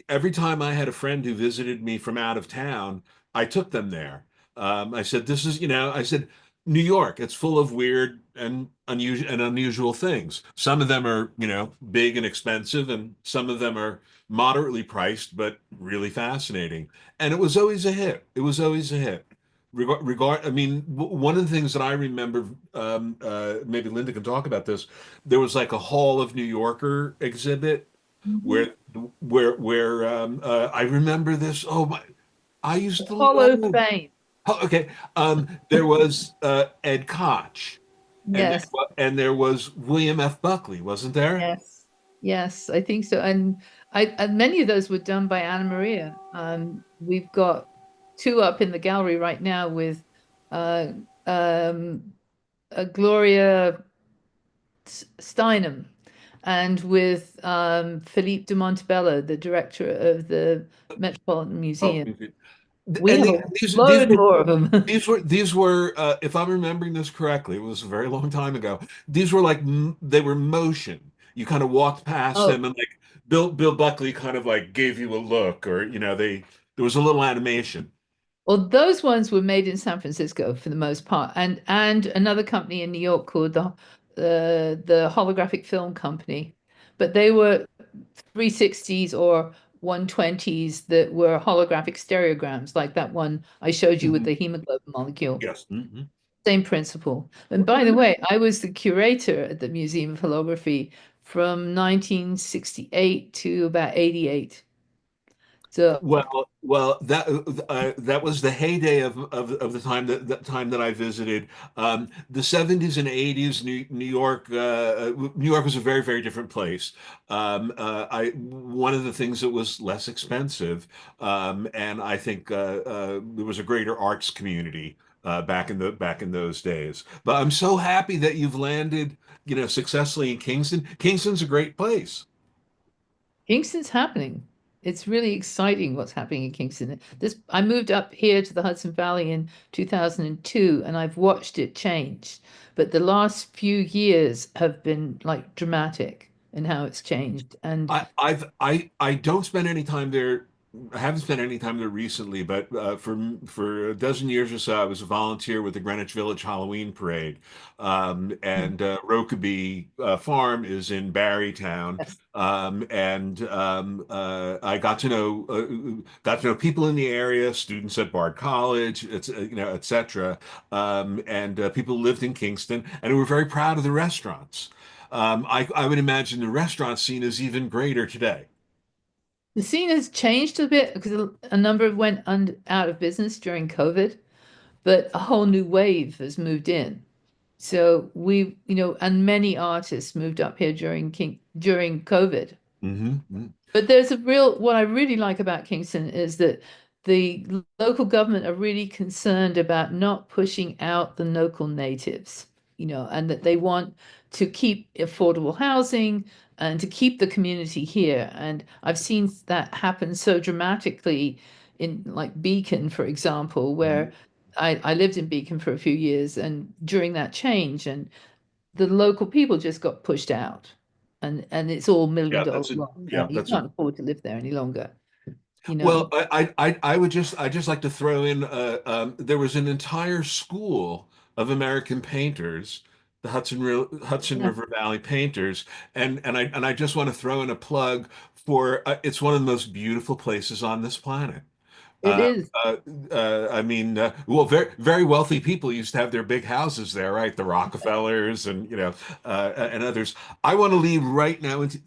every time I had a friend who visited me from out of town, I took them there. I said, I said, New York, it's full of weird and unusual things. Some of them are, big and expensive, and some of them are moderately priced, but really fascinating. And it was always a hit. It was always a hit. One of the things that I remember, maybe Linda can talk about this, there was like a Hall of New Yorker exhibit where I remember this. Oh my! I used to Hall of Fame. Oh, okay. There was Ed Koch. Yes. And there was William F. Buckley, wasn't there? Yes, I think so. And many of those were done by Anna Maria. We've got 2 up in the gallery right now with Gloria Steinem, and with Philippe de Montebello, the director of the Metropolitan Museum. We And have a these load more of them. these were if I'm remembering this correctly, it was a very long time ago. These were like they were motion. You kind of walked past Oh, them, and like Bill Buckley kind of like gave you a look, or they there was a little animation. well, those ones were made in San Francisco for the most part, and another company in New York called the Holographic Film Company, but they were 360s or 120s that were holographic stereograms, like that one I showed you with Mhm. the hemoglobin molecule. Yes. Hmm. Same principle. And by the way, I was the curator at the Museum of Holography from 1968 to about 88. So That was the heyday of the time that I visited. The 70s and 80s, New York was a very, very different place. I One of the things that was less expensive, and I think there was a greater arts community back in those days. But I'm so happy that you've landed, successfully in Kingston. Kingston's a great place. Kingston's happening. It's really exciting what's happening in Kingston. I moved up here to the Hudson Valley in 2002 and I've watched it change. But the last few years have been like dramatic in how it's changed. And I don't spend any time there. I haven't spent any time there recently, but for a dozen years or so, I was a volunteer with the Greenwich Village Halloween Parade, and Rokeby Farm is in Barrytown, yes, I got to know people in the area, students at Bard College, etc., and people who lived in Kingston, and we were very proud of the restaurants. I would imagine the restaurant scene is even greater today. the scene has changed a bit because a number went out of business during COVID, but a whole new wave has moved in. So and many artists moved up here during COVID. Hmm. But what I really like about Kingston is that the local government are really concerned about not pushing out the local natives, and that they want to keep affordable housing and to keep the community here. And I've seen that happen so dramatically in like Beacon, for example, where I lived in Beacon for a few years and during that change and the local people just got pushed out and it's all million Yeah, dollar lots yeah, and you that's a can't afford to live there any longer, you well. know. I just like to throw in. There was an entire school of American painters, the Hudson Yeah, River Valley painters, and I just want to throw in a plug for. It's one of the most beautiful places on this planet. it Uh, is. I mean, well, very, very wealthy people used to have their big houses there, right? The Rockefellers and, and others. I want to leave right now and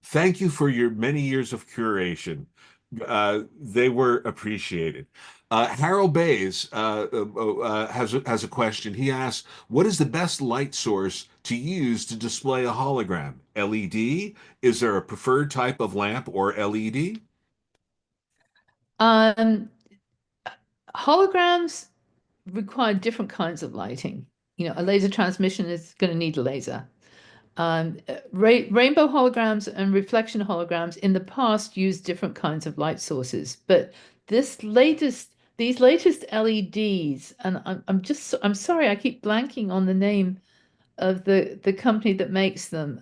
thank you for your many years of curation. They were appreciated. Harold Bays has a question. He asks, "What is the best light source to use to display a hologram? LED? Is there a preferred type of lamp or LED?" um Holograms require different kinds of lighting. A laser transmission is going to need a laser. Rainbow holograms and reflection holograms in the past used different kinds of light sources, but these latest LEDs, and I'm sorry, I keep blanking on the name of the company that makes them.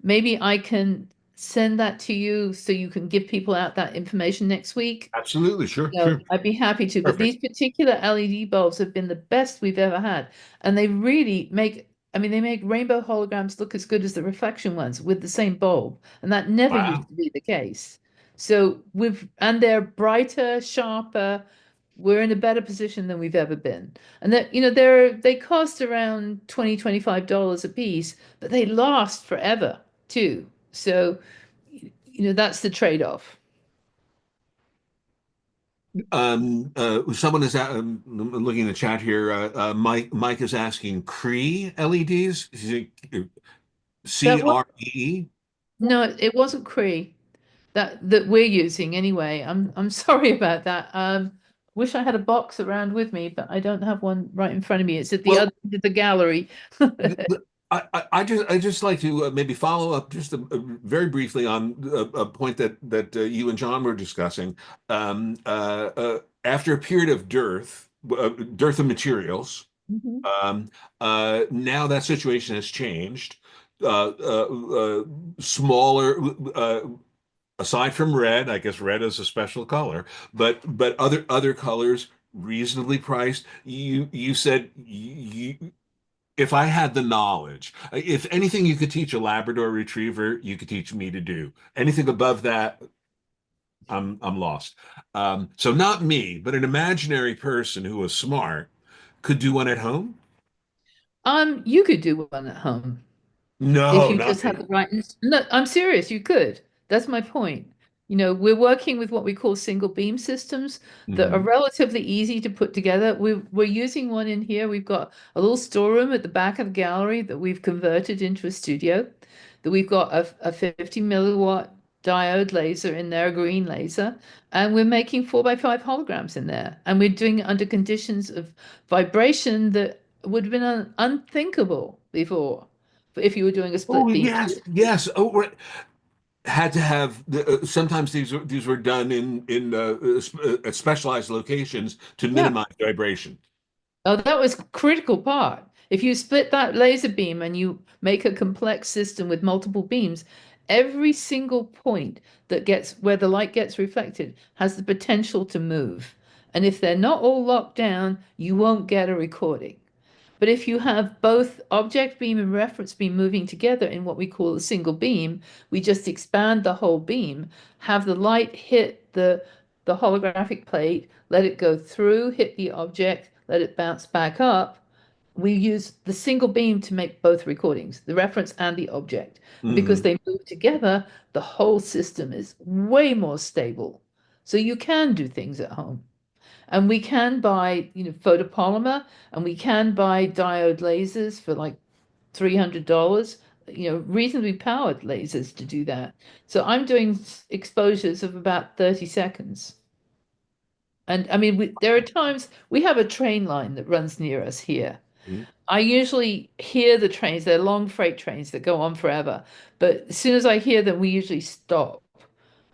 Maybe I can send that to you so you can give people out that information next week. Absolutely, sure, No, sure. I'd be happy to, but Perfect. these particular LED bulbs have been the best we've ever had. And they really they make rainbow holograms look as good as the reflection ones with the same bulb. And that never used Wow. to be the case. And they're brighter, sharper. We're in a better position than we've ever been. And they cost around $25 a piece, but they last forever too. So, that's the trade-off. Someone is looking in the chat here. Mike is asking Cree LEDs. That was CREE. No, it wasn't Cree that we're using anyway. I'm sorry about that. Wish I had a box around with me, but I don't have one right in front of me. It's at the Well, other end of the gallery. I just like to maybe follow up just very briefly on a point that you and John were discussing. After a period of dearth of materials, Mhm. now that situation has changed. Smaller, aside from red, I guess red is a special color, but other colors reasonably priced. You said if I had the knowledge, if anything you could teach a Labrador Retriever, you could teach me to do. Anything above that, I'm lost. So not me, but an imaginary person who was smart could do one at home. You could do one at home. If No, you not just have me. the right, no, I'm serious, you could. That's my point. We're working with what we call single beam systems that are Mhm. relatively easy to put together. We're using one in here. We've got a little storeroom at the back of the gallery that we've converted into a studio, that we've got a 50 milliwatt diode laser in there, a green laser, and we're making 4x5 holograms in there. And we're doing it under conditions of vibration that would have been unthinkable before if you were doing a Oh split beam. yes, yes. Oh, right. Had to have sometimes these were done at specialized locations to Yeah. minimize vibration. Oh, that was a critical part. If you split that laser beam and you make a complex system with multiple beams, every single point that gets where the light gets reflected has the potential to move. And if they're not all locked down, you won't get a recording. But if you have both object beam and reference beam moving together in what we call a single beam, we just expand the whole beam, have the light hit the holographic plate, let it go through, hit the object, let it bounce back up. We use the single beam to make both recordings, the reference and the object. And because Hmm. they move together, the whole system is way more stable. So you can do things at home. And we can buy, photopolymer, and we can buy diode lasers for like $300, reasonably powered lasers to do that. So I'm doing exposures of about 30 seconds. And I mean, there are times we have a train line that runs near us here. I usually hear the trains, they're long freight trains that go on forever. But as soon as I hear them, we usually stop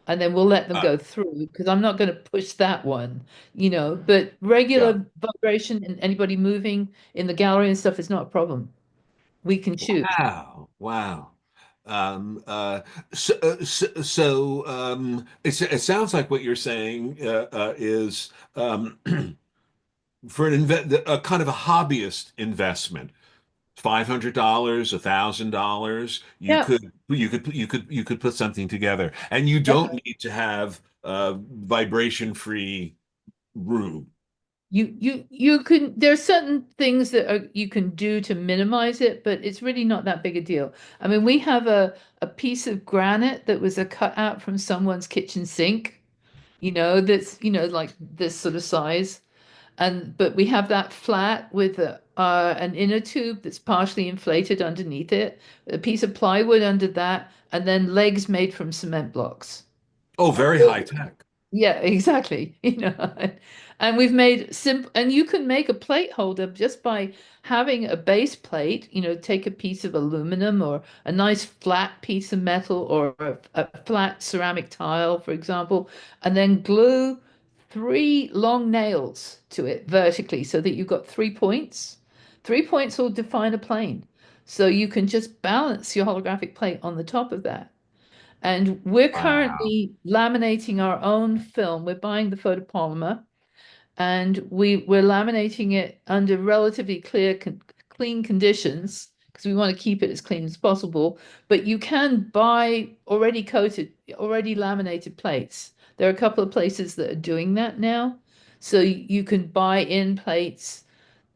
and then we'll let them Uh, go through because I'm not going to push that one, but yeah. regular vibration and anybody moving in the gallery and stuff is not a problem. We can choose. Wow. Wow. It sounds like what you're saying is for a kind of a hobbyist investment, $500, $1,000, Yeah. you could put something together, and you Yeah. don't need to have vibration-free room. You can there's certain things that you can do to minimize it, but it's really not that big a deal. I mean, we have a piece of granite that was a cutout from someone's kitchen sink, that's, like this sort of size. But we have that flat with an inner tube that's partially inflated underneath it, a piece of plywood under that, and then legs made from cement blocks. Oh, very high tech. Yeah, exactly. And we've made simple, and you can make a plate holder just by having a base plate, take a piece of aluminum or a nice flat piece of metal or a flat ceramic tile, for example, and then glue three long nails to it vertically so that you've got 3 points. 3 points will define a plane. So you can just balance your holographic plate on the top of that. And we're Wow. currently laminating our own film. We're buying the photopolymer and we're laminating it under relatively clean conditions because we want to keep it as clean as possible. But you can buy already coated, already laminated plates. There are a couple of places that are doing that now. So you can buy in plates.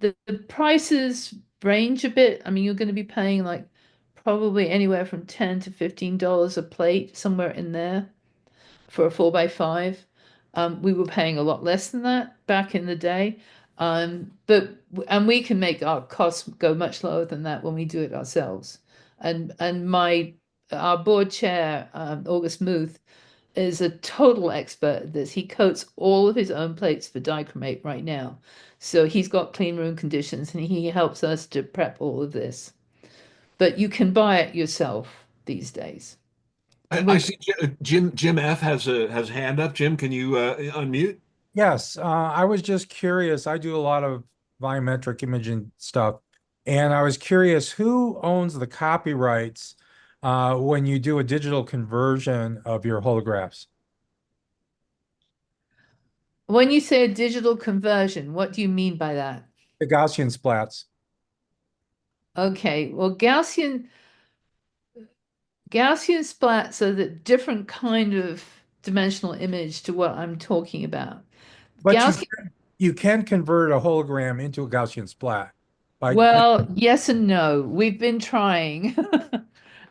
The prices range a bit. I mean, you're going to be paying like probably anywhere from $10 to $15 a plate, somewhere in there for a 4x5. We were paying a lot less than that back in the day. And we can make our costs go much lower than that when we do it ourselves. And our board chair, August Muth, is a total expert at this. He coats all of his own plates for dichromate right now. So he's got clean room conditions and he helps us to prep all of this. but you can buy it yourself these days. I see Jim F has a hand up. Jim, can you unmute? Yes, I was just curious. I do a lot of volumetric imaging stuff, and I was curious who owns the copyrights when you do a digital conversion of your holographs? When you say a digital conversion, what do you mean by that? The Gaussian splats. Okay, well, Gaussian splats are the different kind of dimensional image to what I'm talking about. But Gaussian, you can convert a hologram into a Gaussian splat. well, yes and no. We've been trying.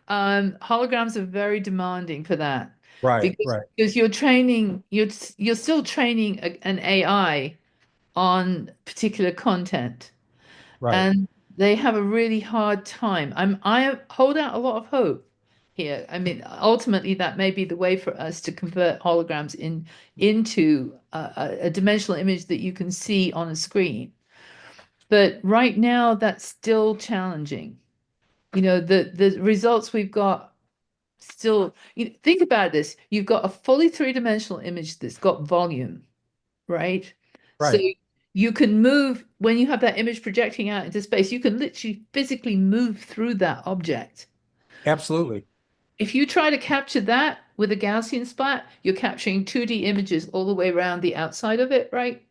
Holograms are very demanding for that. Right, Because you're still training an AI on particular content. right. And they have a really hard time. I hold out a lot of hope here. I mean, ultimately, that may be the way for us to convert holograms into a dimensional image that you can see on a screen. But right now, that's still challenging. You know, the results we've got still, think about this. You've got a fully three-dimensional image that's got volume, right? So Right. you can move, when you have that image projecting out into space, you can literally physically move through that object. Absolutely. If you try to capture that with a Gaussian splat, you're capturing 2D images all the way around the outside of it, right?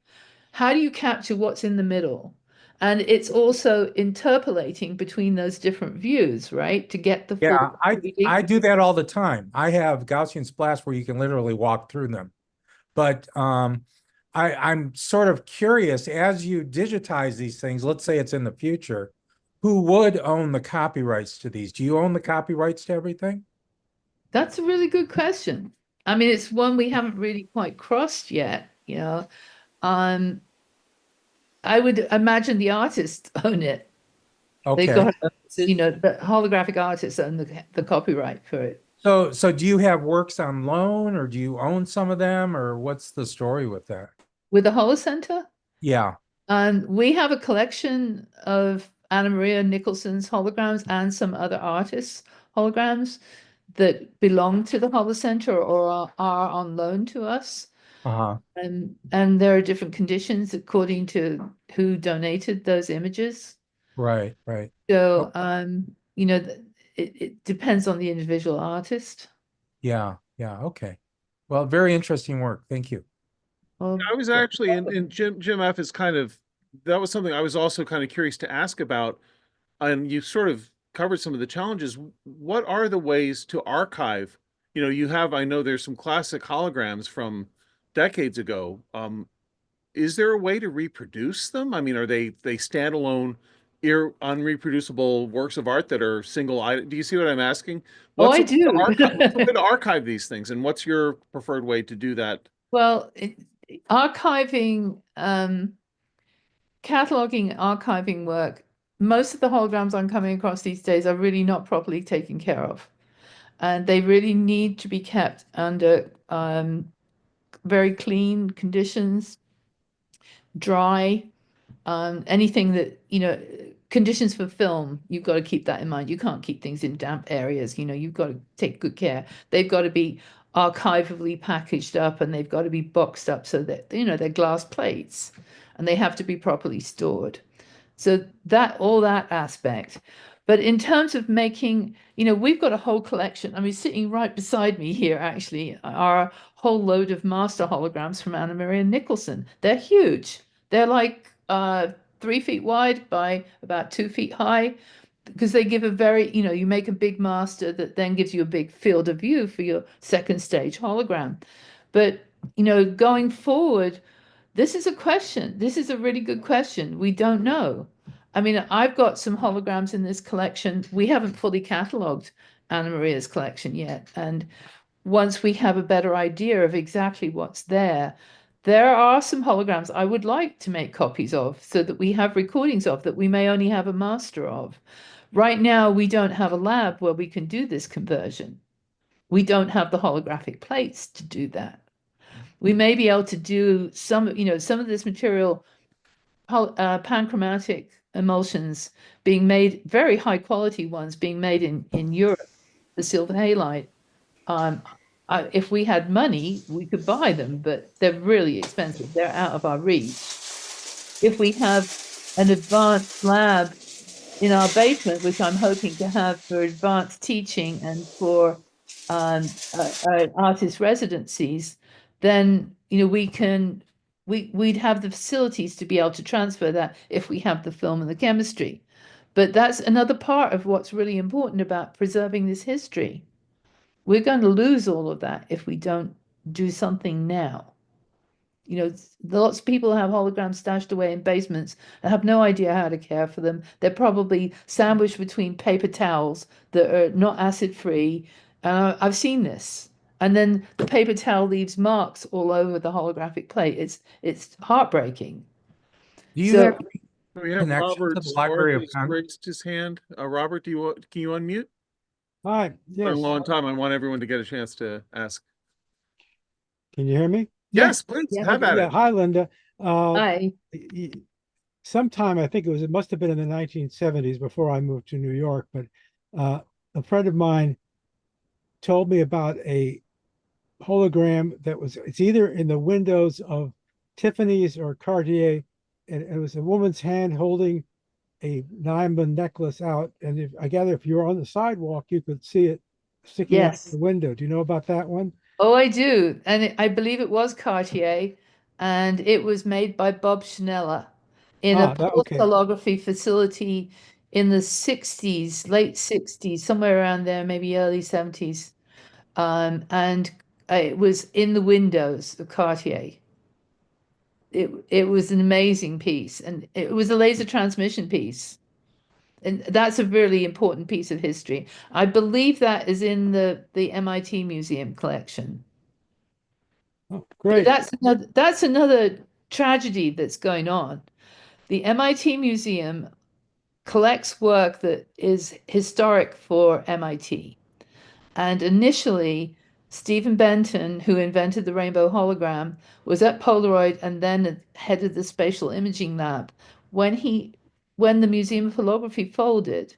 How do you capture what's in the middle? And it's also interpolating between those different views, right? To get the full Yeah, 3D. I do that all the time. I have Gaussian splats where you can literally walk through them. But I'm sort of curious, as you digitize these things, let's say it's in the future, who would own the copyrights to these? Do you own the copyrights to everything? That's a really good question. I mean, it's one we haven't really quite crossed yet, you know. I would imagine the artists own it. They've Okay. got, the holographic artists own the copyright for it. So do you have works on loan, or do you own some of them, or what's the story with that? With the Holocenter, Yeah. we have a collection of Anna Maria Nicholson's holograms and some other artists' holograms that belong to the Holocenter or are on loan to us. Uh-huh. And there are different conditions according to who donated those images. Right, right. So, it depends on the individual artist. Yeah, yeah, okay. Well, very interesting work. Thank you. Well, I was actually in Jim F is kind of, that was something I was also kind of curious to ask about. And you sort of covered some of the challenges. What are the ways to archive? I know there's some classic holograms from decades ago. Is there a way to reproduce them? I mean, are they standalone, unreproducible works of art that are single item? Do you see what I'm asking? I do. What's the way to archive these things, and what's your preferred way to do that? Well, archiving, cataloging, archiving work, most of the holograms I'm coming across these days are really not properly taken care of. And they really need to be kept under very clean conditions, dry, anything that, conditions for film, you've got to keep that in mind. You can't keep things in damp areas, you've got to take good care. They've got to be archivably packaged up, and they've got to be boxed up so that, they're glass plates and they have to be properly stored. So all that aspect. But in terms of making, we've got a whole collection. I mean, sitting right beside me here actually are a whole load of master holograms from Anna Maria Nicholson. They're huge. They're like 3 feet wide by about 2 feet high, because they give a very, you make a big master that then gives you a big field of view for your second stage hologram. But, going forward, this is a question. This is a really good question. We don't know. I mean, I've got some holograms in this collection. We haven't fully cataloged Anna Maria's collection yet. And once we have a better idea of exactly what's there are some holograms I would like to make copies of so that we have recordings of that we may only have a master of. Right now, we don't have a lab where we can do this conversion. We don't have the holographic plates to do that. We may be able to do some of this material, panchromatic emulsions being made, very high quality ones being made in Europe, the silver halide. If we had money, we could buy them, but they're really expensive. They're out of our reach. If we have an advanced lab in our basement, which I'm hoping to have for advanced teaching and for artist residencies, then we'd have the facilities to be able to transfer that if we have the film and the chemistry. But that's another part of what's really important about preserving this history. We're going to lose all of that if we don't do something now. Lots of people have holograms stashed away in basements and have no idea how to care for them. They're probably sandwiched between paper towels that are not acid free. I've seen this. And then the paper towel leaves marks all over the holographic plate. It's heartbreaking. Do you So- have We have connection to Robert the Library of Sparks Congress? raised his hand. Robert, can you unmute? Hi, For yes. a long time, I want everyone to get a chance to ask. Can you hear me? Yes, please. Yeah. How about Yeah, it? hi, Linda. Hi. Sometime, I think it must have been in the 1970s before I moved to New York, but a friend of mine told me about a hologram it's either in the windows of Tiffany's or Cartier, and it was a woman's hand holding a diamond necklace out. And I gather if you were on the sidewalk, you could see it sticking out Yes. the window. Do you know about that one? Oh, I do. And I believe it was Cartier, and it was made by Bob Schnella in a Okay. holography facility in the 60s, late 60s, somewhere around there, maybe early 70s. And it was in the windows of Cartier. It was an amazing piece, and it was a laser transmission piece. And that's a really important piece of history. I believe that is in the MIT Museum collection. Oh, But great. that's another tragedy that's going on. The MIT Museum collects work that is historic for MIT. And initially, Stephen Benton, who invented the rainbow hologram, was at Polaroid and then headed the spatial imaging lab. When the Museum of Holography folded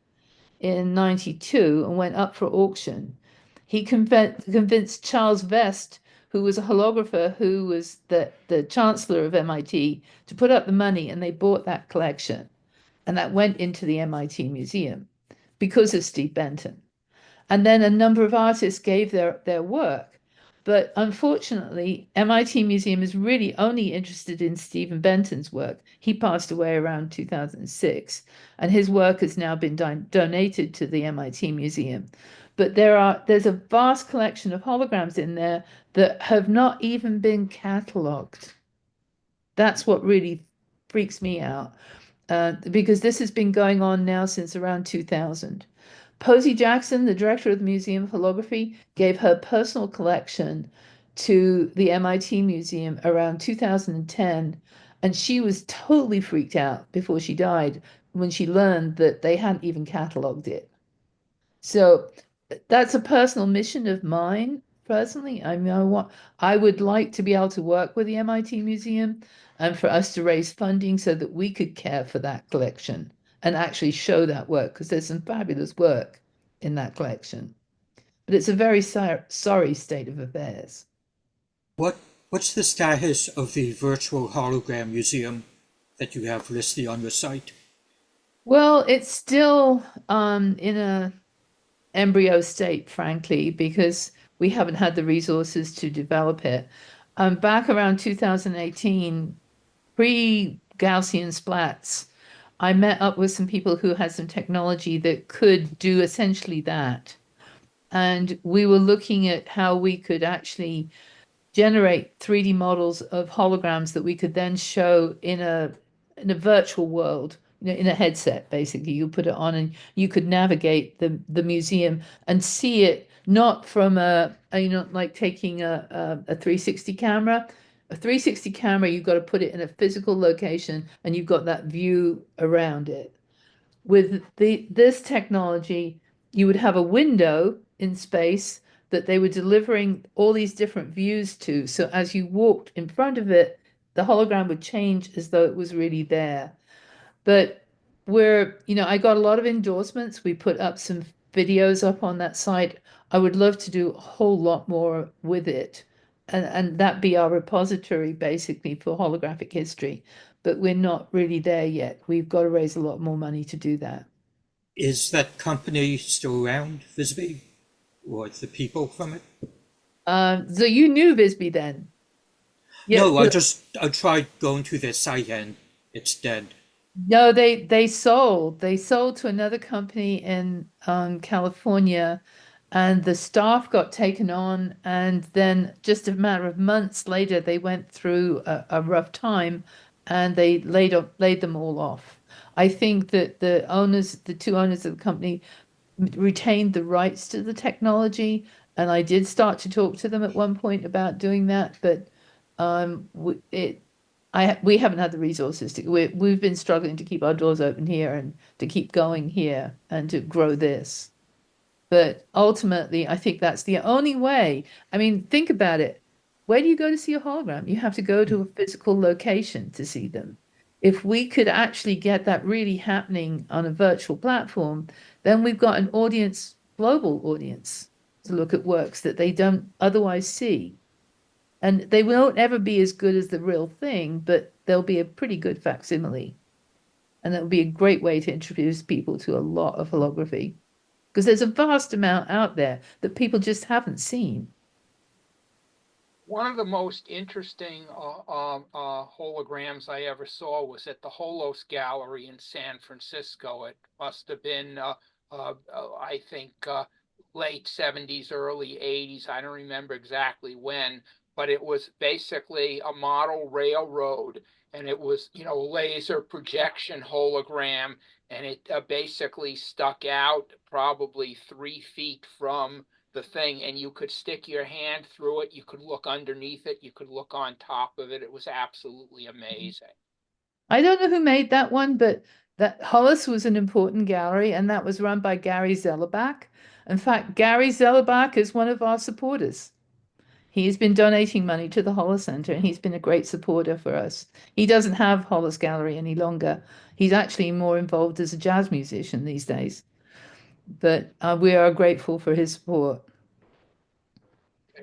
in 92 and went up for auction, he convinced Charles Vest, who was a holographer who was the chancellor of MIT, to put up the money, and they bought that collection. And that went into the MIT Museum because of Steve Benton. And then a number of artists gave their work. But unfortunately, MIT Museum is really only interested in Stephen Benton's work. He passed away around 2006, and his work has now been donated to the MIT Museum. But there's a vast collection of holograms in there that have not even been cataloged. That's what really freaks me out, because this has been going on now since around 2000. Posey Jackson, the director of the Museum of Holography, gave her personal collection to the MIT Museum around 2010, and she was totally freaked out before she died when she learned that they hadn't even cataloged it. So that's a personal mission of mine, personally. I mean, I would like to be able to work with the MIT Museum and for us to raise funding so that we could care for that collection and actually show that work, because there's some fabulous work in that collection. But it's a very sorry state of affairs. What's the status of the virtual hologram museum that you have listed on your site? Well, it's still in a embryo state, frankly, because we haven't had the resources to develop it. Back around 2018, pre-Gaussian splats, I met up with some people who had some technology that could do essentially that. And we were looking at how we could actually generate 3D models of holograms that we could then show in a virtual world, in a headset. Basically, you put it on and you could navigate the museum and see it, not from like taking a 360 camera. A 360 camera, you've got to put it in a physical location and you've got that view around it. With this technology, you would have a window in space that they were delivering all these different views to. So as you walked in front of it, the hologram would change as though it was really there. But I got a lot of endorsements. We put up some videos up on that site. I would love to do a whole lot more with it. And that be our repository basically for holographic history. But we're not really there yet. We've got to raise a lot more money to do that. Is that company still around, Visby? Or the people from it? So you knew Visby then? Yeah, No, I tried going to their site and it's dead. no, they sold. They sold to another company in California, and the staff got taken on, and then just a matter of months later, they went through a rough time, and they laid them all off. I think that the two owners of the company, retained the rights to the technology, and I did start to talk to them at one point about doing that, but we haven't had the resources to. We've been struggling to keep our doors open here and to keep going here and to grow this. But ultimately, I think that's the only way. I mean, think about it. Where do you go to see a hologram? You have to go to a physical location to see them. If we could actually get that really happening on a virtual platform, then we've got an audience, global audience, to look at works that they don't otherwise see. And they won't ever be as good as the real thing, but they'll be a pretty good facsimile. And that would be a great way to introduce people to a lot of holography. Because there's a vast amount out there that people just haven't seen. One of the most interesting holograms I ever saw was at the Holos Gallery in San Francisco. It must have been, I think, late 70s, early 80s. I don't remember exactly when, but it was basically a model railroad, and it was, laser projection hologram, and it basically stuck out probably 3 feet from the thing, and you could stick your hand through it, you could look underneath it, you could look on top of it. It was absolutely amazing. I don't know who made that one, but that Hollis was an important gallery, and that was run by Gary Zellerbach. In fact, Gary Zellerbach is one of our supporters. He's been donating money to the Holocenter, and he's been a great supporter for us. He doesn't have Hollis Gallery any longer. He's actually more involved as a jazz musician these days. But we are grateful for his support.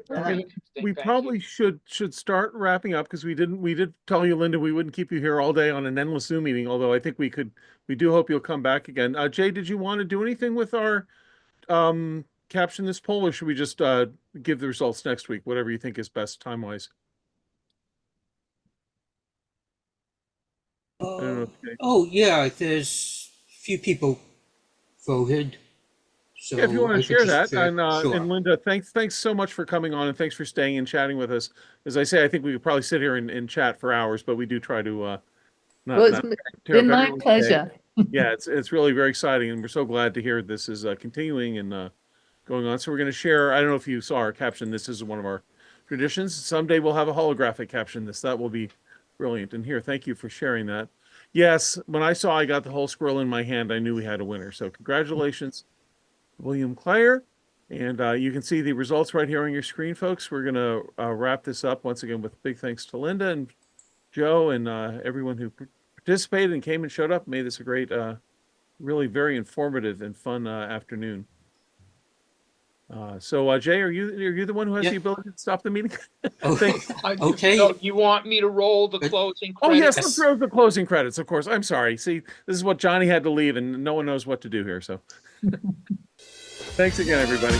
Very interesting. We Thank probably you. should start wrapping up because we did tell you, Linda, we wouldn't keep you here all day on an endless Zoom meeting, although I think we do hope you'll come back again. Jay, did you want to do anything with our caption this poll, or should we just give the results next week, whatever you think is best time-wise? I don't know Oh, yeah, there's a few people voted. So yeah, if you want to share that, sure. and Linda, thanks so much for coming on, and thanks for staying and chatting with us. As I say, I think we could probably sit here and chat for hours, but we do try to It's been my pleasure. Yeah, it's really very exciting, and we're so glad to hear this is continuing and going on. So we're going to share. I don't know if you saw our caption. This is one of our traditions. Someday we'll have a holographic caption. That will be brilliant. And here, thank you for sharing that. Yes, when I saw I got the whole squirrel in my hand, I knew we had a winner. So congratulations, William Clare. And you can see the results right here on your screen, folks. We're going to wrap this up once again with big thanks to Linda and Joe and everyone who participated and came and showed up. Made this a great, really very informative and fun afternoon. So Jay, are you the one who has the ability to stop the meeting? Okay. So you want me to roll the closing credits? Oh yes, let's throw the closing credits. Of course. I'm sorry. See, this is what Johnny had to leave, and no one knows what to do here. So, thanks again, everybody.